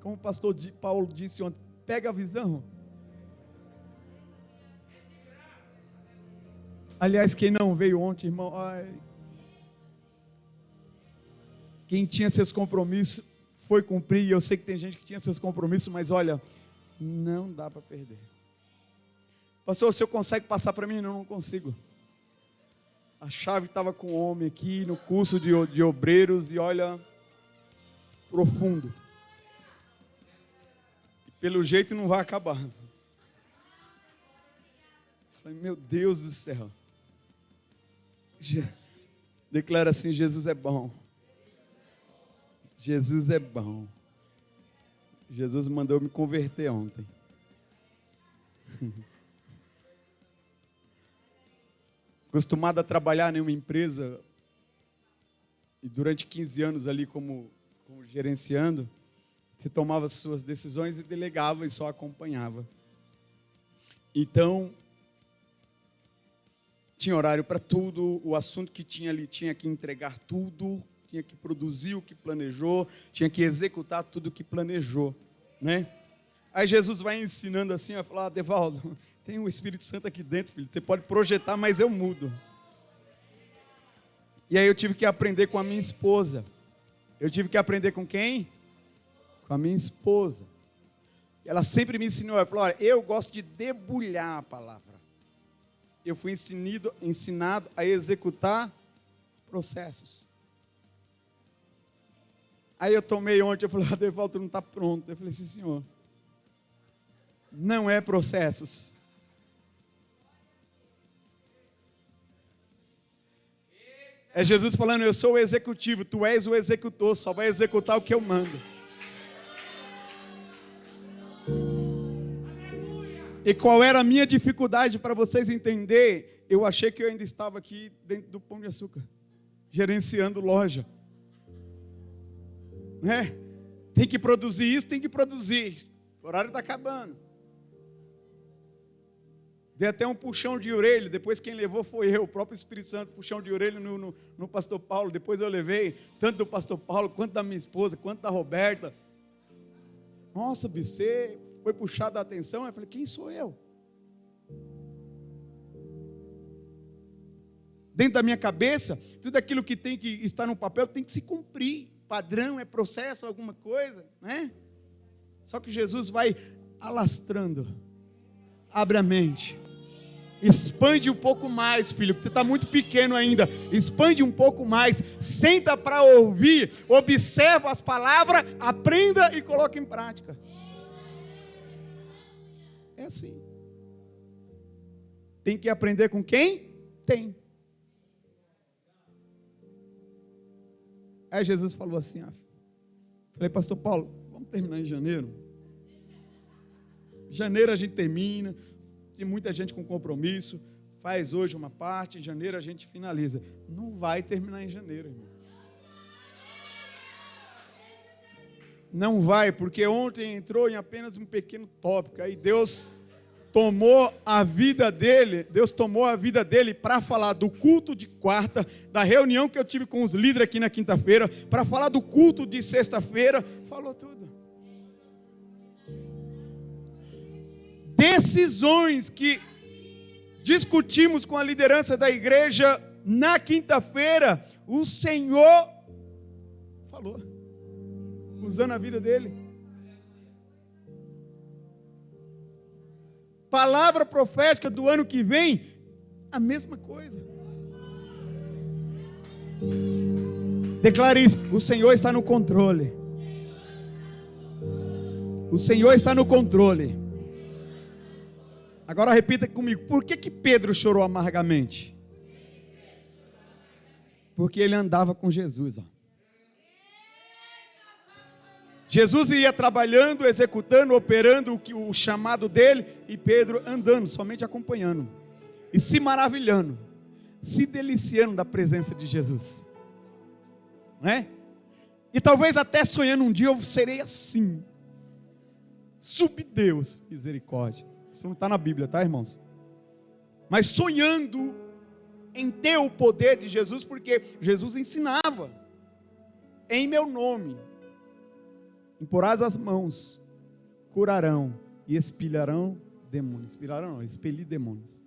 Como o pastor Paulo disse ontem, pega a visão. Aliás, quem não veio ontem, irmão, quem tinha seus compromissos foi cumprir. E eu sei que tem gente que tinha seus compromissos, mas olha, não dá para perder. Pastor, o senhor consegue passar para mim? Não consigo. A chave estava com o homem aqui no curso de obreiros e olha, profundo. E pelo jeito não vai acabar. Falei: meu Deus do céu. Declara assim: Jesus é bom. Jesus é bom. Jesus mandou me converter ontem. Acostumado a trabalhar em uma empresa, e durante 15 anos ali como gerenciando, você tomava as suas decisões e delegava e só acompanhava. Então, tinha horário para tudo, o assunto que tinha ali tinha que entregar tudo, tinha que produzir o que planejou, tinha que executar tudo o que planejou, né? Aí Jesus vai ensinando assim, vai falar: Devaldo, tem o Espírito Santo aqui dentro, filho, você pode projetar, mas eu mudo. E aí eu tive que aprender com a minha esposa. Eu tive que aprender com quem? com a minha esposa. Ela sempre me ensinou, ela falou, olha, eu gosto de debulhar a palavra. Eu fui ensinado a executar processos. Aí eu tomei ontem, eu falei, Adevaldo, tu não está pronto. Eu falei, sim, senhor. Não é processos. É Jesus falando, eu sou o executivo, tu és o executor, só vai executar o que eu mando. E qual era a minha dificuldade para vocês entenderem? Eu achei que eu ainda estava aqui dentro do Pão de Açúcar, gerenciando loja. Né? Tem que produzir isso, tem que produzir. O horário está acabando. Dei até um puxão de orelha, depois quem levou foi eu, o próprio Espírito Santo, puxão de orelha no pastor Paulo, depois eu levei, tanto do pastor Paulo, quanto da minha esposa, quanto da Roberta. Nossa, você foi puxado a atenção, eu falei, quem sou eu? Dentro da minha cabeça, tudo aquilo que tem que estar no papel tem que se cumprir. Padrão, é processo, alguma coisa, né? Só que Jesus vai alastrando. Abre a mente. Expande um pouco mais, filho, porque você está muito pequeno ainda. Expande um pouco mais. Senta para ouvir. Observa as palavras, aprenda e coloca em prática. É assim. Tem que aprender com quem? Tem. Aí Jesus falou assim, falei, pastor Paulo, vamos terminar em janeiro? Janeiro a gente termina, tem muita gente com compromisso, faz hoje uma parte, em janeiro a gente finaliza. Não vai terminar em janeiro, irmão. Não vai, porque ontem entrou em apenas um pequeno tópico, aí Deus tomou a vida dele para falar do culto de quarta, da reunião que eu tive com os líderes aqui na quinta-feira, para falar do culto de sexta-feira, falou tudo. Decisões que discutimos com a liderança da igreja na quinta-feira, o Senhor falou, usando a vida dele. Palavra profética do ano que vem, a mesma coisa. Declare isso, o Senhor está no controle. O Senhor está no controle. Agora repita comigo, por que Pedro chorou amargamente? Porque ele andava com Jesus, ó. Jesus ia trabalhando, executando, operando o chamado dele, e Pedro andando, somente acompanhando, e se maravilhando, se deliciando da presença de Jesus, não é? E talvez até sonhando um dia eu serei assim, subdeus, misericórdia, isso não está na Bíblia, tá, irmãos? Mas sonhando em ter o poder de Jesus, porque Jesus ensinava, em meu nome, imporás as mãos, curarão e expelirão demônios. Expelirão não, expelir demônios.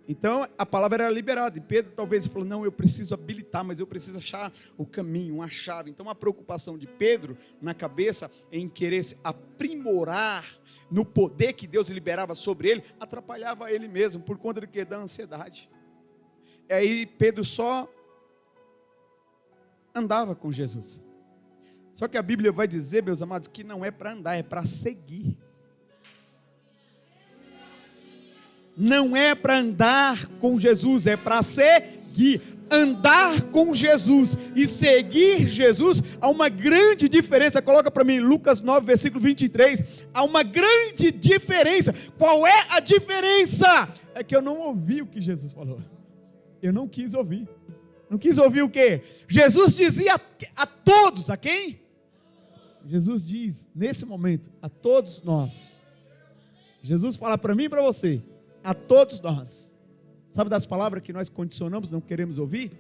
Então a palavra era liberada. E Pedro talvez falou, não, eu preciso habilitar, mas eu preciso achar o caminho, uma chave. Então a preocupação de Pedro na cabeça em querer se aprimorar no poder que Deus liberava sobre ele, atrapalhava ele mesmo, por conta do que? Da ansiedade. E aí Pedro só andava com Jesus. Só que a Bíblia vai dizer, meus amados, que não é para andar, é para seguir. Não é para andar com Jesus, é para seguir. Andar com Jesus e seguir Jesus, há uma grande diferença. Coloca para mim, Lucas 9, versículo 23. Há uma grande diferença. Qual é a diferença? É que eu não ouvi o que Jesus falou. Eu não quis ouvir. Não quis ouvir o quê? Jesus dizia a todos, a quem? Jesus diz, nesse momento, a todos nós. Jesus fala para mim e para você, a todos nós. Sabe das palavras que nós condicionamos, não queremos ouvir?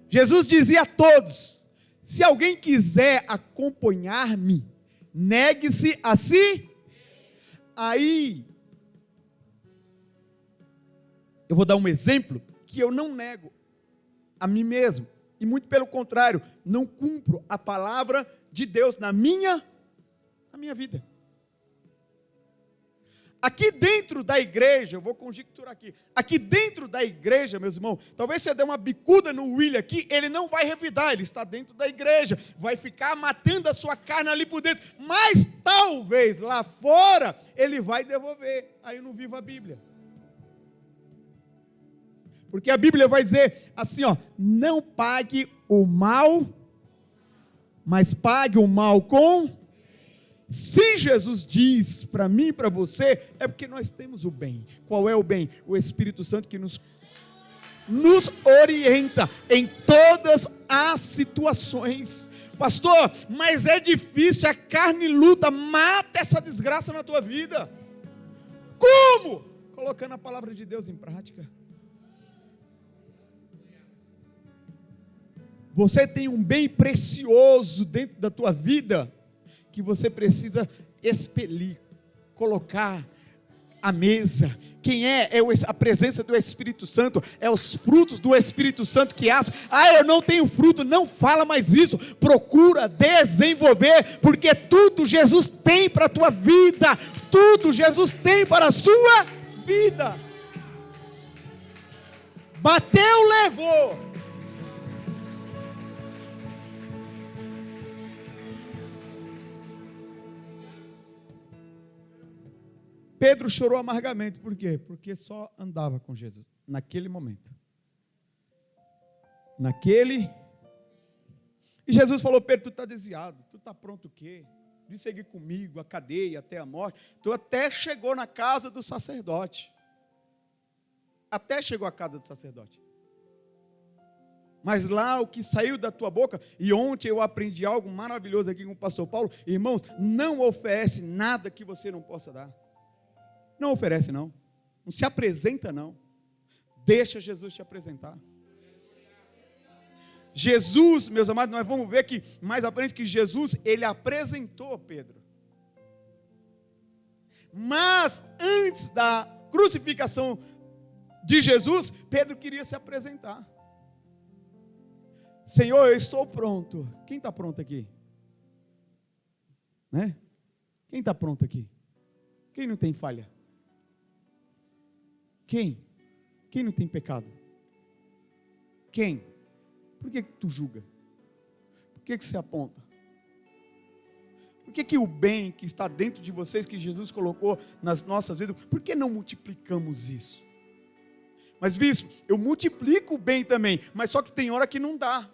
Jesus dizia a todos, se alguém quiser acompanhar-me, negue-se a si. Aí, eu vou dar um exemplo, que eu não nego a mim mesmo. E muito pelo contrário, não cumpro a palavra de Deus na minha vida. Aqui dentro da igreja, eu vou conjecturar aqui dentro da igreja, meus irmãos, talvez você dê uma bicuda no William aqui, ele não vai revidar, ele está dentro da igreja, vai ficar matando a sua carne ali por dentro, mas talvez lá fora, ele vai devolver, aí eu não vivo a Bíblia. Porque a Bíblia vai dizer assim, ó, não pague o mal, mas pague o mal com... Se Jesus diz para mim e para você, é porque nós temos o bem. Qual é o bem? O Espírito Santo que nos orienta em todas as situações. Pastor, mas é difícil, a carne luta, mata essa desgraça na tua vida. Como? Colocando a palavra de Deus em prática. Você tem um bem precioso dentro da tua vida, que você precisa expelir, colocar à mesa. Quem é a presença do Espírito Santo, é os frutos do Espírito Santo que há. Eu não tenho fruto, não fala mais isso, procura desenvolver, porque tudo Jesus tem para a tua vida, tudo Jesus tem para a sua vida. Bateu, levou. Pedro chorou amargamente, por quê? Porque só andava com Jesus, naquele momento. E Jesus falou, Pedro, tu está desviado, tu está pronto o quê? De seguir comigo, a cadeia, até a morte. Tu até chegou na casa do sacerdote. Mas lá o que saiu da tua boca, e ontem eu aprendi algo maravilhoso aqui com o pastor Paulo, irmãos, não oferece nada que você não possa dar. Não oferece não se apresenta não, deixa Jesus te apresentar. Jesus, meus amados, nós vamos ver que mais à frente que Jesus, ele apresentou Pedro. Mas antes da crucificação de Jesus, Pedro queria se apresentar. Senhor, eu estou pronto. Quem está pronto aqui? Né? Quem está pronto aqui? Quem não tem falha? Quem? Quem não tem pecado? Quem? Por que tu julga? Por que você aponta? Por que o bem que está dentro de vocês, que Jesus colocou nas nossas vidas, por que não multiplicamos isso? Mas bispo, eu multiplico o bem também, mas só que tem hora que não dá.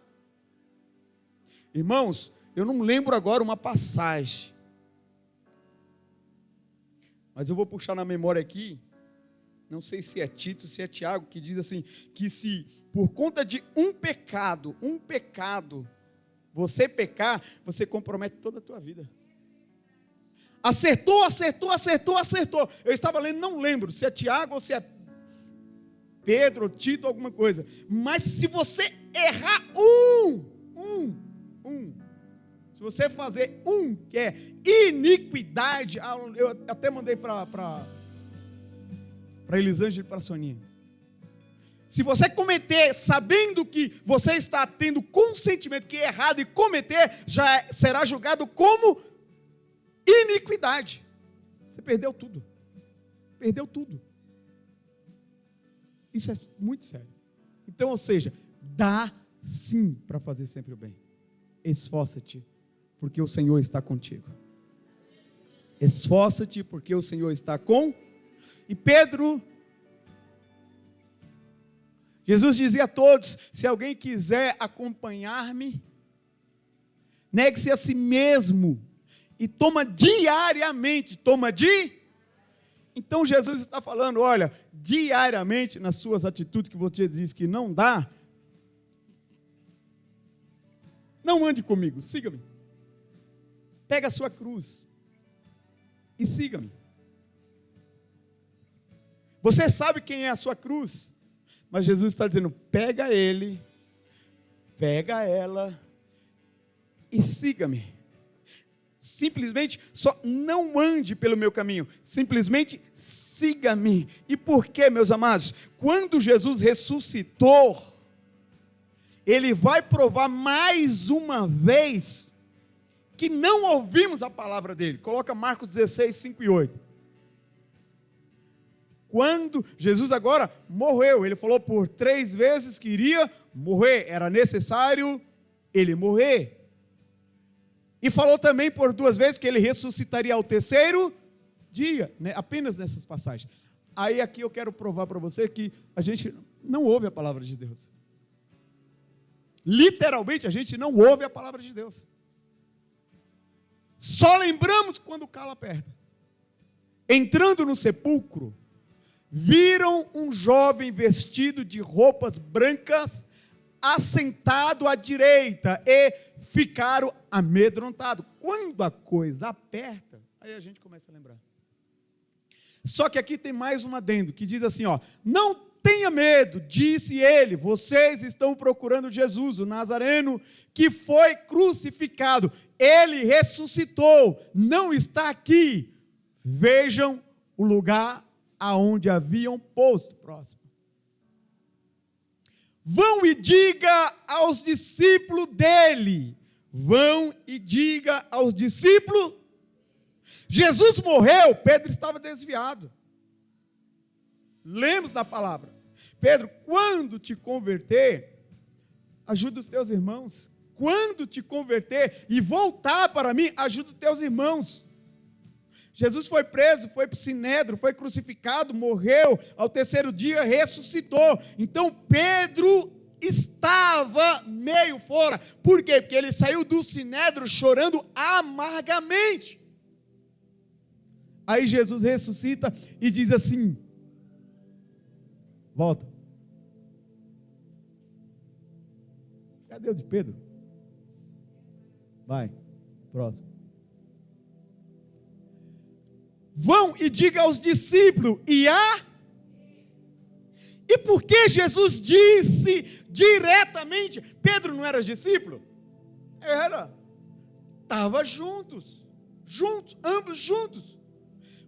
Irmãos, eu não lembro agora uma passagem, mas eu vou puxar na memória aqui, não sei se é Tito, se é Tiago, que diz assim, que se por conta de um pecado, você pecar, você compromete toda a tua vida. Acertou. Eu estava lendo, não lembro se é Tiago ou se é Pedro, ou Tito, alguma coisa. Mas se você errar se você fazer que é iniquidade, eu até mandei para Elisângela e para a Soninha. Se você cometer, sabendo que você está tendo consentimento que é errado e cometer, já será julgado como iniquidade. Você perdeu tudo. Isso é muito sério. Então, ou seja, dá sim para fazer sempre o bem. Esforça-te, porque o Senhor está contigo. Esforça-te, porque o Senhor está com... E Pedro, Jesus dizia a todos, se alguém quiser acompanhar-me, negue-se a si mesmo, e toma diariamente, Então Jesus está falando, olha, diariamente nas suas atitudes que você diz que não dá, não ande comigo, siga-me. Pega a sua cruz e siga-me. Você sabe quem é a sua cruz, mas Jesus está dizendo, pega ele, pega ela e siga-me. Simplesmente, só não ande pelo meu caminho, simplesmente siga-me. E por quê, meus amados? Quando Jesus ressuscitou, ele vai provar mais uma vez que não ouvimos a palavra dele. Coloca Marcos 16, 5 e 8. Quando Jesus agora morreu, ele falou por 3 vezes que iria morrer, era necessário ele morrer. E falou também por 2 vezes que ele ressuscitaria ao 3º dia, né? Apenas nessas passagens. Aí aqui eu quero provar para você que a gente não ouve a palavra de Deus. Literalmente a gente não ouve a palavra de Deus. Só lembramos quando o calo aperta. Entrando no sepulcro, viram um jovem vestido de roupas brancas, assentado à direita, e ficaram amedrontados. Quando a coisa aperta, aí a gente começa a lembrar. Só que aqui tem mais um adendo, que diz assim, ó: não tenha medo, disse ele, vocês estão procurando Jesus, o Nazareno, que foi crucificado. Ele ressuscitou, não está aqui. Vejam o lugar aonde haviam posto. Próximo. Vão e diga aos discípulos dele. Vão e diga aos discípulos. Jesus morreu, Pedro estava desviado. Lemos na palavra. Pedro, quando te converter, ajuda os teus irmãos. Quando te converter e voltar para mim, ajuda os teus irmãos. Jesus foi preso, foi para o Sinédrio, foi crucificado, morreu, ao 3º dia ressuscitou. Então Pedro estava meio fora. Por quê? Porque ele saiu do Sinédrio chorando amargamente. Aí Jesus ressuscita e diz assim: volta. Cadê o de Pedro? Vai, próximo. Vão e diga aos discípulos, E por que Jesus disse diretamente? Pedro não era discípulo? Era. Estava juntos, ambos juntos.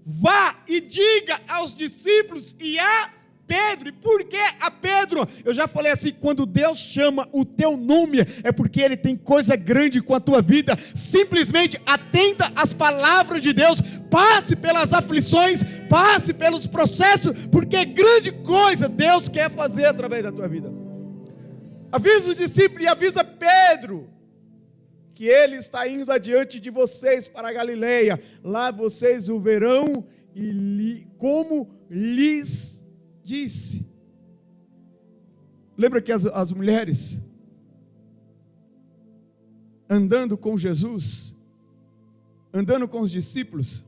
Vá e diga aos discípulos e a Pedro. E por que a Pedro? Eu já falei assim, quando Deus chama o teu nome, é porque Ele tem coisa grande com a tua vida. Simplesmente atenta às palavras de Deus, passe pelas aflições, passe pelos processos, porque grande coisa Deus quer fazer através da tua vida. Avisa os discípulos e avisa Pedro, que Ele está indo adiante de vocês para a Galileia. Lá vocês o verão, e como lhes disse. Lembra que as mulheres andando com Jesus, andando com os discípulos,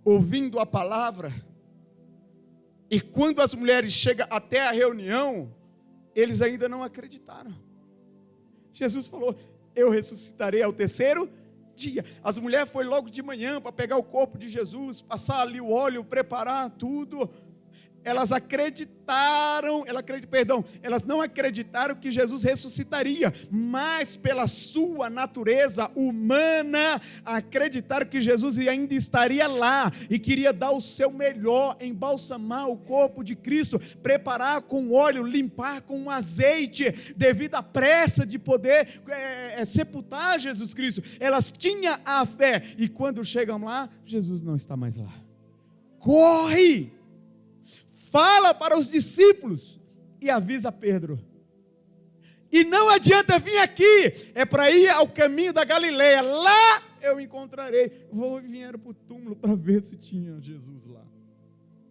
ouvindo a palavra, e quando as mulheres chegam até a reunião, eles ainda não acreditaram. Jesus falou: eu ressuscitarei ao 3º dia. As mulheres foram logo de manhã para pegar o corpo de Jesus, passar ali o óleo, preparar tudo. Elas elas não acreditaram que Jesus ressuscitaria, mas pela sua natureza humana, acreditaram que Jesus ainda estaria lá, e queria dar o seu melhor, embalsamar o corpo de Cristo, preparar com óleo, limpar com azeite, devido à pressa de poder sepultar Jesus Cristo. Elas tinham a fé, e quando chegam lá, Jesus não está mais lá. Corre! Fala para os discípulos e avisa Pedro. E não adianta vir aqui, é para ir ao caminho da Galileia. Lá eu encontrarei. Vieram para o túmulo para ver se tinha Jesus lá.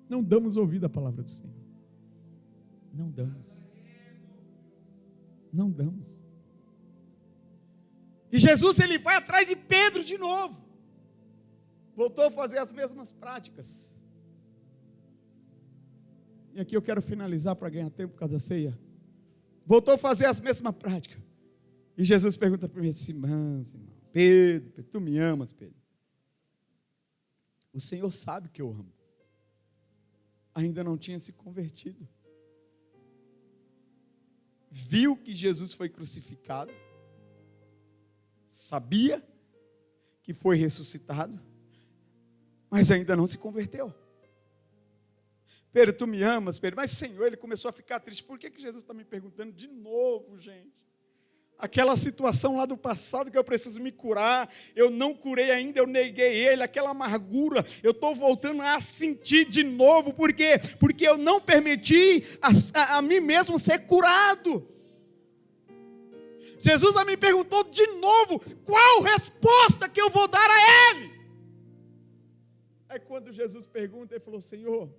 Não damos ouvido à palavra do Senhor. Não damos. Não damos. E Jesus, ele vai atrás de Pedro de novo. Voltou a fazer as mesmas práticas. E aqui eu quero finalizar para ganhar tempo por causa da ceia. Voltou a fazer as mesmas práticas. E Jesus pergunta para mim: Simão, Pedro, tu me amas, Pedro? O Senhor sabe que eu amo. Ainda não tinha se convertido. Viu que Jesus foi crucificado. Sabia que foi ressuscitado. Mas ainda não se converteu. Pedro, tu me amas, Pedro? Mas Senhor, ele começou a ficar triste. Por que Jesus está me perguntando de novo, gente? aquela situação lá do passado que eu preciso me curar, eu não curei ainda, eu neguei ele, aquela amargura, eu estou voltando a sentir de novo, por quê? Porque eu não permiti a mim mesmo ser curado. Jesus me perguntou de novo, qual resposta que eu vou dar a ele? Aí quando Jesus pergunta, ele falou, Senhor,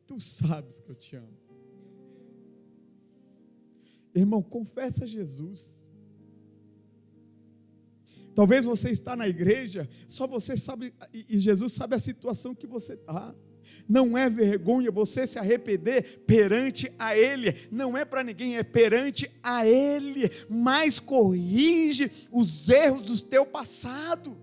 tu sabes que eu te amo. Irmão, confessa a Jesus. Talvez você está na igreja, só você sabe, e Jesus sabe a situação que você está. Não é vergonha você se arrepender perante a Ele, não é para ninguém, é perante a Ele, mas corrige os erros do teu passado.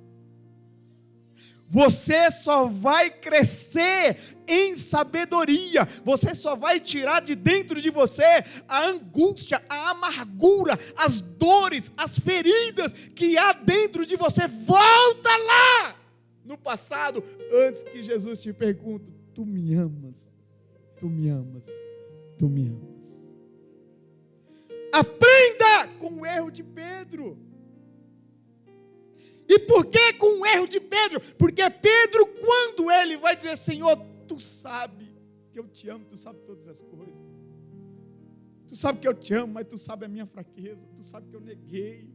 Você só vai crescer em sabedoria, você só vai tirar de dentro de você a angústia, a amargura, as dores, as feridas que há dentro de você. Volta lá no passado, antes que Jesus te pergunte, tu me amas, tu me amas, tu me amas. Aprenda com o erro de Pedro. E por que com o erro de Pedro? Porque Pedro, quando ele vai dizer, Senhor, tu sabe que eu te amo, tu sabe todas as coisas. Tu sabe que eu te amo, mas tu sabe a minha fraqueza, tu sabe que eu neguei.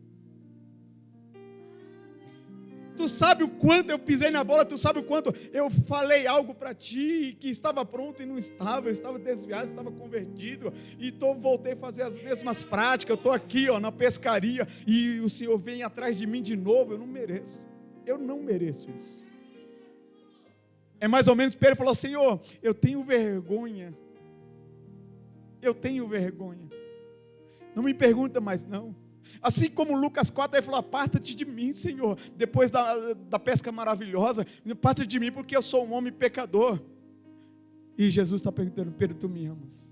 Tu sabe o quanto eu pisei na bola, tu sabe o quanto eu falei algo para ti, que estava pronto e não estava, eu estava desviado, estava convertido, e voltei a fazer as mesmas práticas, eu estou aqui na pescaria, e o Senhor vem atrás de mim de novo, eu não mereço isso. É mais ou menos, Pedro falou, Senhor, eu tenho vergonha, não me pergunta mais não. Assim como Lucas 4, ele falou, aparta-te de mim, Senhor, depois da pesca maravilhosa, aparta-te de mim, porque eu sou um homem pecador. E Jesus está perguntando, Pedro, tu me amas?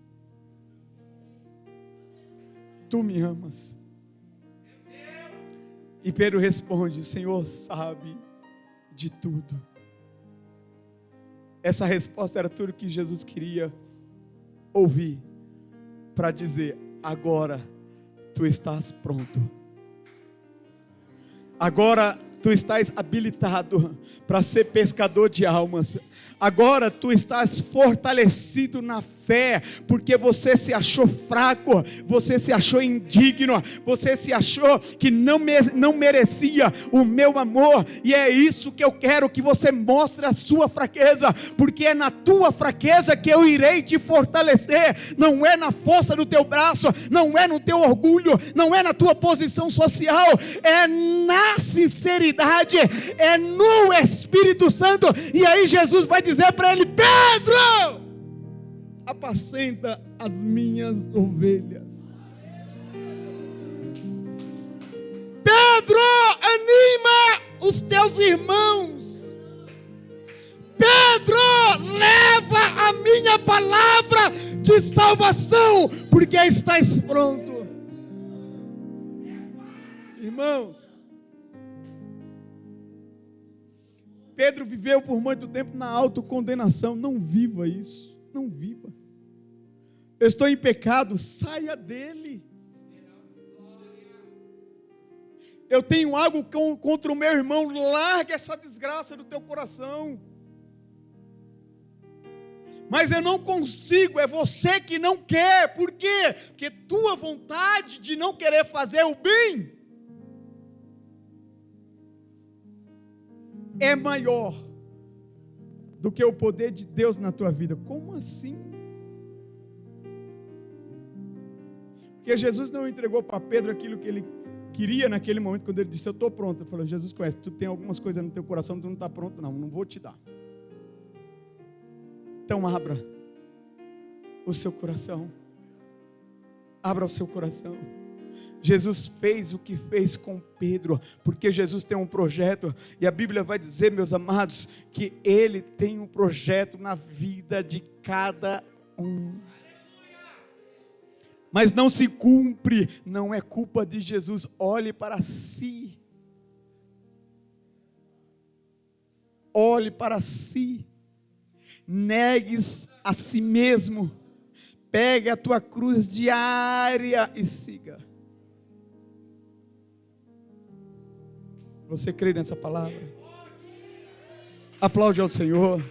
Tu me amas? E Pedro responde, o Senhor sabe de tudo. Essa resposta era tudo que Jesus queria ouvir, para dizer, agora tu estás pronto. Agora tu estás habilitado para ser pescador de almas. Agora tu estás fortalecido na fé, porque você se achou fraco, você se achou indigno, você se achou que não merecia o meu amor, e é isso que eu quero que você mostre a sua fraqueza, porque é na tua fraqueza que eu irei te fortalecer, não é na força do teu braço, não é no teu orgulho, não é na tua posição social, é na sinceridade, é no Espírito Santo. E aí Jesus vai dizer para ele, Pedro, apacenta as minhas ovelhas. Pedro, anima os teus irmãos. Pedro, leva a minha palavra de salvação, porque estás pronto. Irmãos, Pedro viveu por muito tempo na autocondenação. Não viva isso, não viva. Eu estou em pecado, saia dele. Eu tenho algo contra o meu irmão, larga essa desgraça do teu coração. Mas eu não consigo, é você que não quer. Por quê? Porque tua vontade de não querer fazer o bem é maior do que o poder de Deus na tua vida. Como assim? Porque Jesus não entregou para Pedro aquilo que ele queria naquele momento, quando ele disse, eu estou pronto. Ele falou, Jesus conhece, tu tem algumas coisas no teu coração, tu não está pronto, não vou te dar. Então abra o seu coração. Abra o seu coração. Jesus fez o que fez com Pedro, porque Jesus tem um projeto, e a Bíblia vai dizer, meus amados, que Ele tem um projeto na vida de cada um. Mas não se cumpre, não é culpa de Jesus. Olhe para si. Olhe para si. Negue-se a si mesmo. Pegue a tua cruz diária e siga. Você crê nessa palavra? Aplaude ao Senhor.